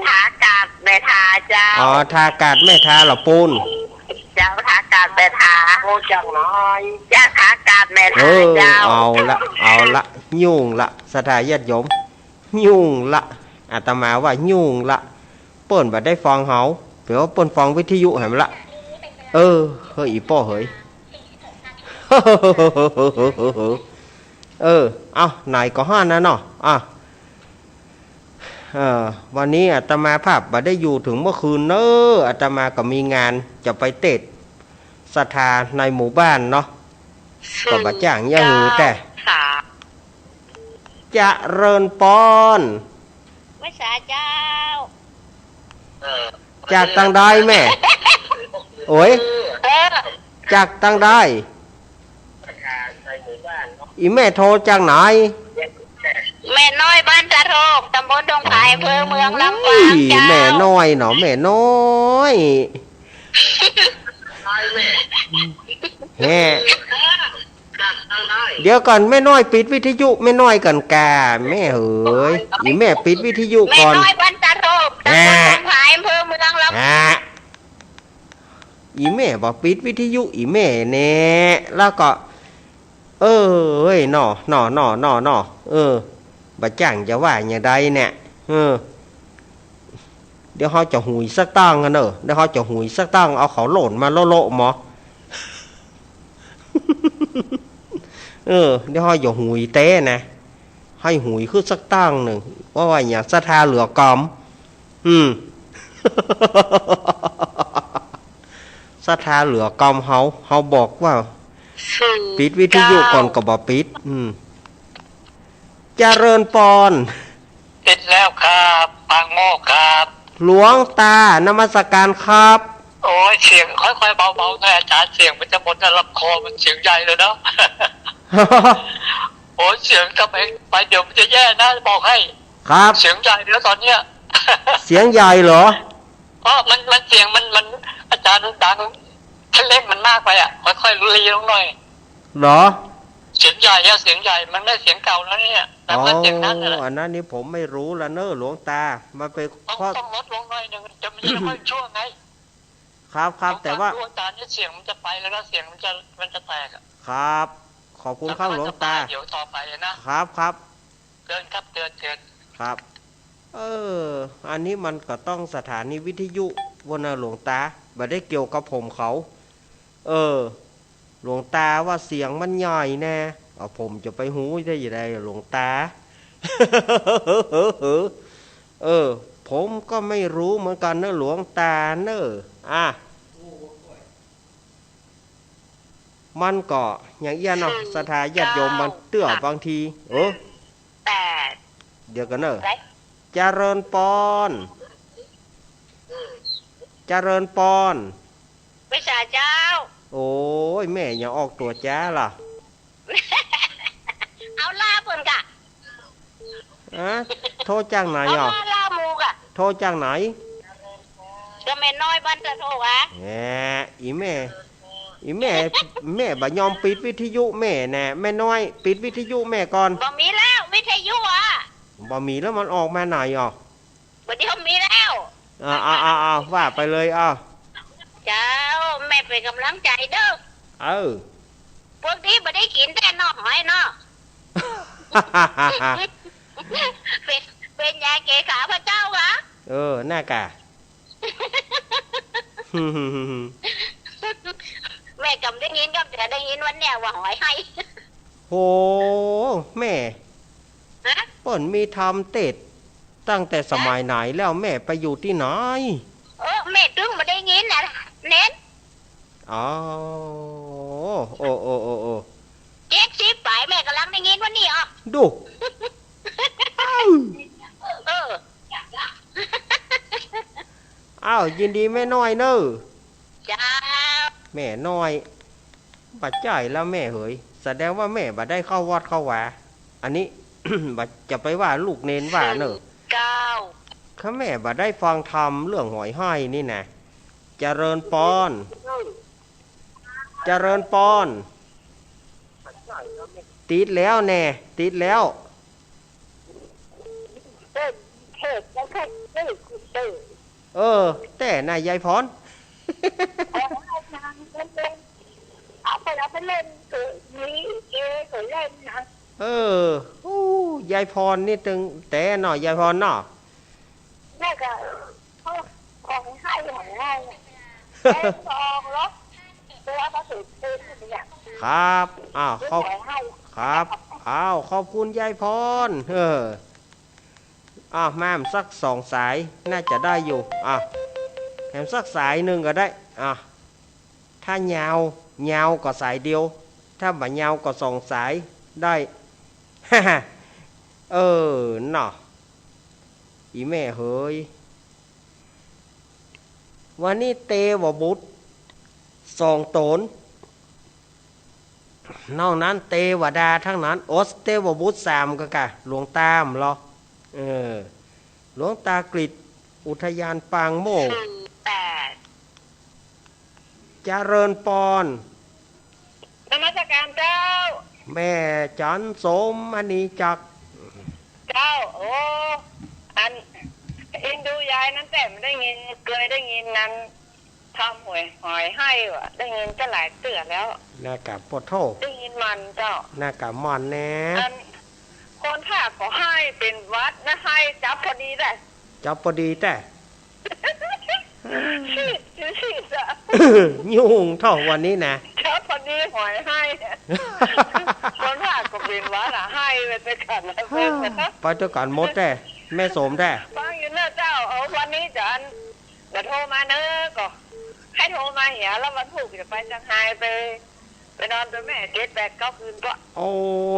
ทากาศแม่ทาเจ้าทากาศแม่ทาเหรอปูนเจ้าทากาศแม่ทาโทรจากไหนจากทากาศแม่ทาเจ้าเอาละยุ่งละสถานญาติโยมยุ่งละอาตมาว่ายุ่งละเปิ้นบ่ได้ฟังเฮาเดี๋ยวเปิ้นฟังวิทยุให้มันละเฮ้ยอีป้อเฮ้ยเอาไหนก็ห้านะเนาะวันนี้อาตมาภาพบ่ได้อยู่ถึงเมื่อคืนเนอะอาตมาก็มีงานจะไปเตะศรัทธาในหมู่บ้านเนาะก็บ่จ้างอย่าหือแต่จะเริญปอนไม่สาเจ้าจากตังได้แม่โอ้ยจากตังได้อีแม่โทรจากไหนแม่น้อยบ้านตะโรกตำบลดงไผ่อำเภอเมืองลำปางเจ้าแม่น้อยเนาะแม่น้อยแม่เดี๋ยวก่อนแม่น้อยปิดวิทยุแม่น้อยกันกาแม่เอ๋ยอีแม่ปิดวิทยุก่อนแม่น้อยบ้านตะโรกตำบลดงไผ่อำเภอเมืองลำปางอีแม่บอกปิดวิทยุอีแม่แน่แล้วก็เฮ้ยหน่อบัดจังจะว่าอย่างใดเนี่ย เดี๋ยวเขาจะหุยสักตั้งกันเนอะเดี๋ยวเขาจะหุยสักตั้งเอาเขาโหล่นมาโลๆหมอ เดี๋ยวเขาจะหุยเต้นะให้หุยขึ้นสักตั้งหนึ่งว่าอย่างศรัทธาเหลือกอมศรัทธาเหลือกอมเขาบอกว่าปิดวิทยุก่อนก็บอกปิดเจริญปอนปิดแล้วครับปางโมกครับ หลวงตานมัสการครับ โอ้ยเสียงค่อยๆเบาๆหน่อยอาจารย์เสียงมันจะหมดแล้วลำคอมันเสียงใหญ่เลยเนาะ โอ้ยเสียงทำไมไปเดี๋ยวมันจะแย่นะบอกให้ครับเสียงใหญ่แล้วตอนเนี้ย เสียงใหญ่เหรอมันเสียงมันอาจารย์ดังถ้าเล่นมันมากไปอ่ะค่อยๆรีลงหน่อยเหรอเสียงใหญ่อะเสียงใหญ่มันไม่เสียงเก่าแล้วเนี่ยแต่ว่าเสียงนั้นแหละอันนั้นนี่ผมไม่รู้ละเนอะหลวงตามันเป็นต้องลดลงหน่อยนึงจะไม่ค่อยชั่วไงครับแต่ว่าอาจารย์เนี่ยเสียงมันจะไปแล้วนะเสียงมันจะแตกครับขอบคุณครับหลวงตาเดี๋ยวต่อไปนะครับเตือนครับเตือนครับอันนี้มันก็ต้องสถานีวิทยุวนหลวงตาไม่ได้เกี่ยวกับผมเขาหลวงตาว่าเสียงมันใหญ่แน่ผมจะไปหูได้ยังไงหลวงตา ผมก็ไม่รู้เหมือนกันนะหลวงตาเนอะมันก็อย่างเงี้ยเนาะสถาญาติโยมมันเตื้อบางทีเดี๋ยวกันเนอะเจริญปอนไม่ใช่เจ้าโอ้ยแม่อย่าออกตัวจ้าล่ะ เอาลาเพิ่นกะโทษจ้างไหนอ่ะเอาลาหมูกะโทษจ้างไหนก็แม่น้อยบ้านจะโทรวะอีแม่บ่ยอมปิดวิทยุแม่แน่แม่น้อยปิดวิทยุแม่ก่อนบ่มีแล้ววิทยุอ่ะบ่มีแล้วมันออกมาไหนอ่ะบ่เดี๋ยวมีแล้วว่าไปเลยเจ้าแม่เป็นกำลังใจเด้อพวกนี้บ่ได้กินแต่นอกหอยเนาะ เป็นยาเกขาพระเจ้าวะน่ากะ แม่กำได้ยินก็จะได้ยินวันเนี้ยว่าหอยให้โหแม่เปิ่นมีทำเต็ดตั้งแต่สมัยไหนแล้วแม่ไปอยู่ที่ไหนแม่ตึงมาได้ยินนะเน้นโ70ไปแม่กำลังได้ยินวันนี้ดูยินดีแม่น้อยเนอะจ้าแม่น้อยบัดใจแล้วแม่เหยแสดงว่าแม่บัดได้เข้าวัดเข้าวาอันนี้ บัดจะไปว่าลูกเนนว่าเนอะข้าแม่บัดได้ฟังธรรมเรื่องหอยห้อยนี่นะเจริญปอนติดแล้วแน่ติดแล้วแต่นายยายพรเอาไปเล่นนี้เล่นนะยายพรนี่ตึงแต่หน่อยยายพรเนาะแม่ก็ของให้ของรถตัวก็ถือเป็นอย่างครับขอบคุณยายพรแม่มสัก2 สายน่าจะได้อยู่แม่มสักสายหนึ่งก็ได้ถ้ายาวก็สายเดียวถ้าบ่ยาวก็2 สายได้เนาะอีแม่เฮยวันนี้เตวบุตร2 ตนนอกนั้นเทวดาทั้งนั้นโอสเทวบุตร3ก็กะหลวงตามเหรอหลวงตากฤษอุทยานปางโมกเจริญปอนนมัสการเจ้าแม่จันสมมณีจักเจ้าอันอินดูยายนั้นแต่ไม่ได้ยินเคยได้ยินนั้นทำหอยให้ว่ะได้ยินจะหลายเตือนแล้วน่ากะปวดโทได้ยินมันเจ้าน่ากะมันแน่คนข้าขอให้เป็นวัดนะให้จับพอดีได้จับพอดีแต่ ชีดอะ ยุ่งเท่าวันนี้นะ เช้าพอดีหอยให้คนว่าก็เป็นว่าน่ะให้ไปแต่กันแล้วเป็น ไปเจอกันมดแท้แม่สมแท้ ฟังอยู่เนอะเจ้าวันนี้จันเดี๋ยวโทรมาเนอะก็ให้โทรมาเหียแล้ววันพุธจะไปจังไห้ไปนอนด้วยแม่7-8-9 คืนก็ โอ้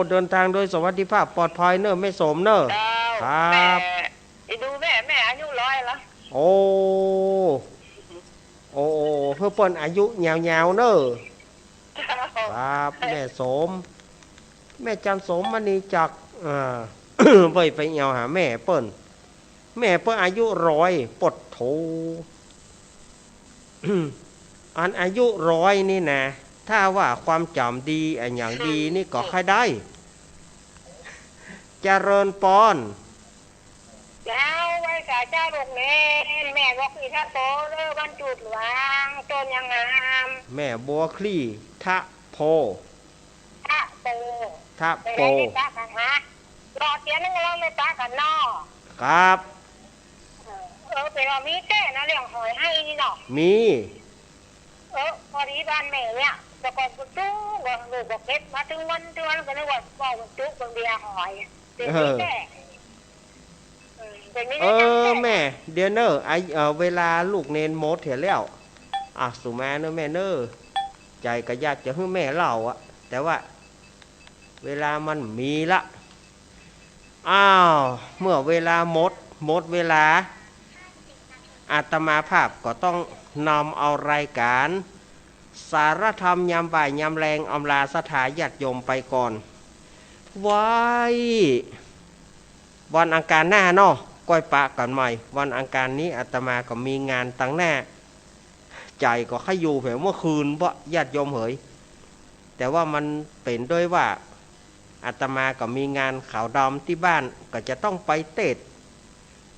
เดินทางโดยสวัสดิภาพปลอดภัยเนอะแม่สมเนอะ เจ้า ครับ แม่ไปดูแม่อายุ100แล้ว โอ้เพื่อเปิ้นอายุยาวๆเนอะ เจ้า ครับแม่สม แม่จันสมมณีจักรไปเอาหาแม่เปิ้นอายุ100ปดโถ อันอายุ100นี่นะถ้าว่าความจำดีอันอย่างดีนี่ก็ค่อยได้เจริญปอน เจ้าไว้กับเจ้าลูกเล่นแม่บอกอีท่าโตเด้อวันจุดหลวงต้นยังงาม แม่บัวคลี่ทะโพ ท่าโต ทะ ไป โป ไหนไปตากันฮะรอเตียนึงเราเลยตากันนอ ครับ เป็นว่ามีแต่นะเรื่องหอยให้นี่เนาะ มี พอดีบ้านแม่เนี่ยแต่ก่อนกูจู้บอกลูกบอกเก็บมาถึงวันก็นึกว่าบอกกูจู้บางเดียหอยเป็นมีแต่เป็นมีแต่ แม่เดี๋ยวเนอะเวลาลูกเนนโมดเถียแล้วสุมาเนอะแม่เนอะใจก็อยากจะให้แม่เล่าอะแต่ว่าเวลามันมีละเมื่อเวลาหมดเวลาอาตมาภาพก็ต้องนำเอารายการสารธรรมยามบ่ายยามแรงอำลาสถาญาติโยมไปก่อนไว้วันอังคารหน้าเนาะก้อยปะกันใหม่วันอังคารนี้อาตมาก็มีงานตั้งหน้าใจก็ขยูเผยเมื่อคืนเพราะญาติโยมเหยแต่ว่ามันเป็นด้วยว่าอาตมาก็มีงานขาวดำที่บ้านก็จะต้องไปเตด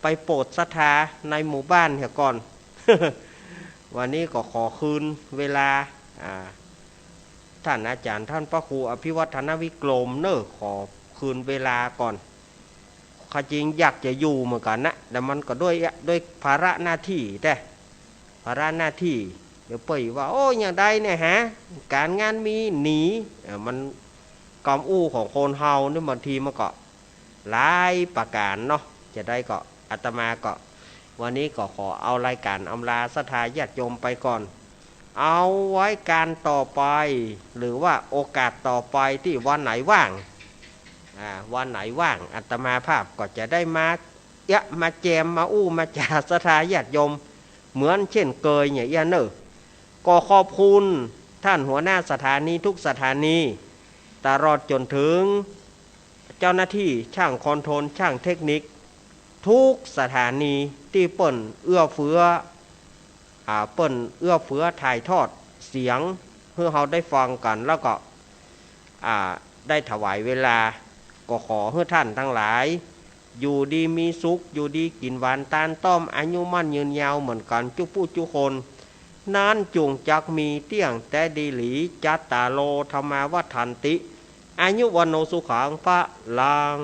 ไปโปรดศรัทธาในหมู่บ้านเหี่ยก่อน วันนี้ก็ขอคืนเวลาท่านอาจารย์ท่านพระครูอภิวัฒนวิกรมเนอะขอคืนเวลาก่อนข้าจริงอยากจะอยู่เหมือนกันนะแต่มันก็ด้วยภาระหน้าที่แต่ภาระหน้าที่เดี๋ยวเปิดว่าโอ้ยอย่างใดเนี่ยฮะการงานมีหนีมันกอมอู้ของคนเฮาเนี่ยบางทีมันก็หลายประการเนาะจะได้ก็อาตมาก็วันนี้ก็ขอเอารายการอำลาศรัทธาญาติโยมไปก่อนเอาไว้การต่อไปหรือว่าโอกาสต่อไปที่วันไหนว่างวันไหนว่างอาตมาภาพก็จะได้มาแจมมาอู้มาจาศรัทธาญาติโยมเหมือนเช่นเคยอย่างเนอะก็ขอบคุณท่านหัวหน้าสถานีทุกสถานีตลอดจนถึงเจ้าหน้าที่ช่างคอนโทรลช่างเทคนิคทุกสถานีที่เปิ่นเอื้อเฟื้อถ่ายทอดเสียงเพื่อเราได้ฟังกันแล้วก็ได้ถวายเวลาก็ขอให้ท่านทั้งหลายอยู่ดีมีสุขอยู่ดีกินหวานตานต้อมอายุมั่นยืนยาวเหมือนกันจุผู้จุคนนั้นจุงจักมีเตี้ยงแต่ดีหลีจัตตาโลธรรมาวัฏันติอายุวันโนสุขังพระลัง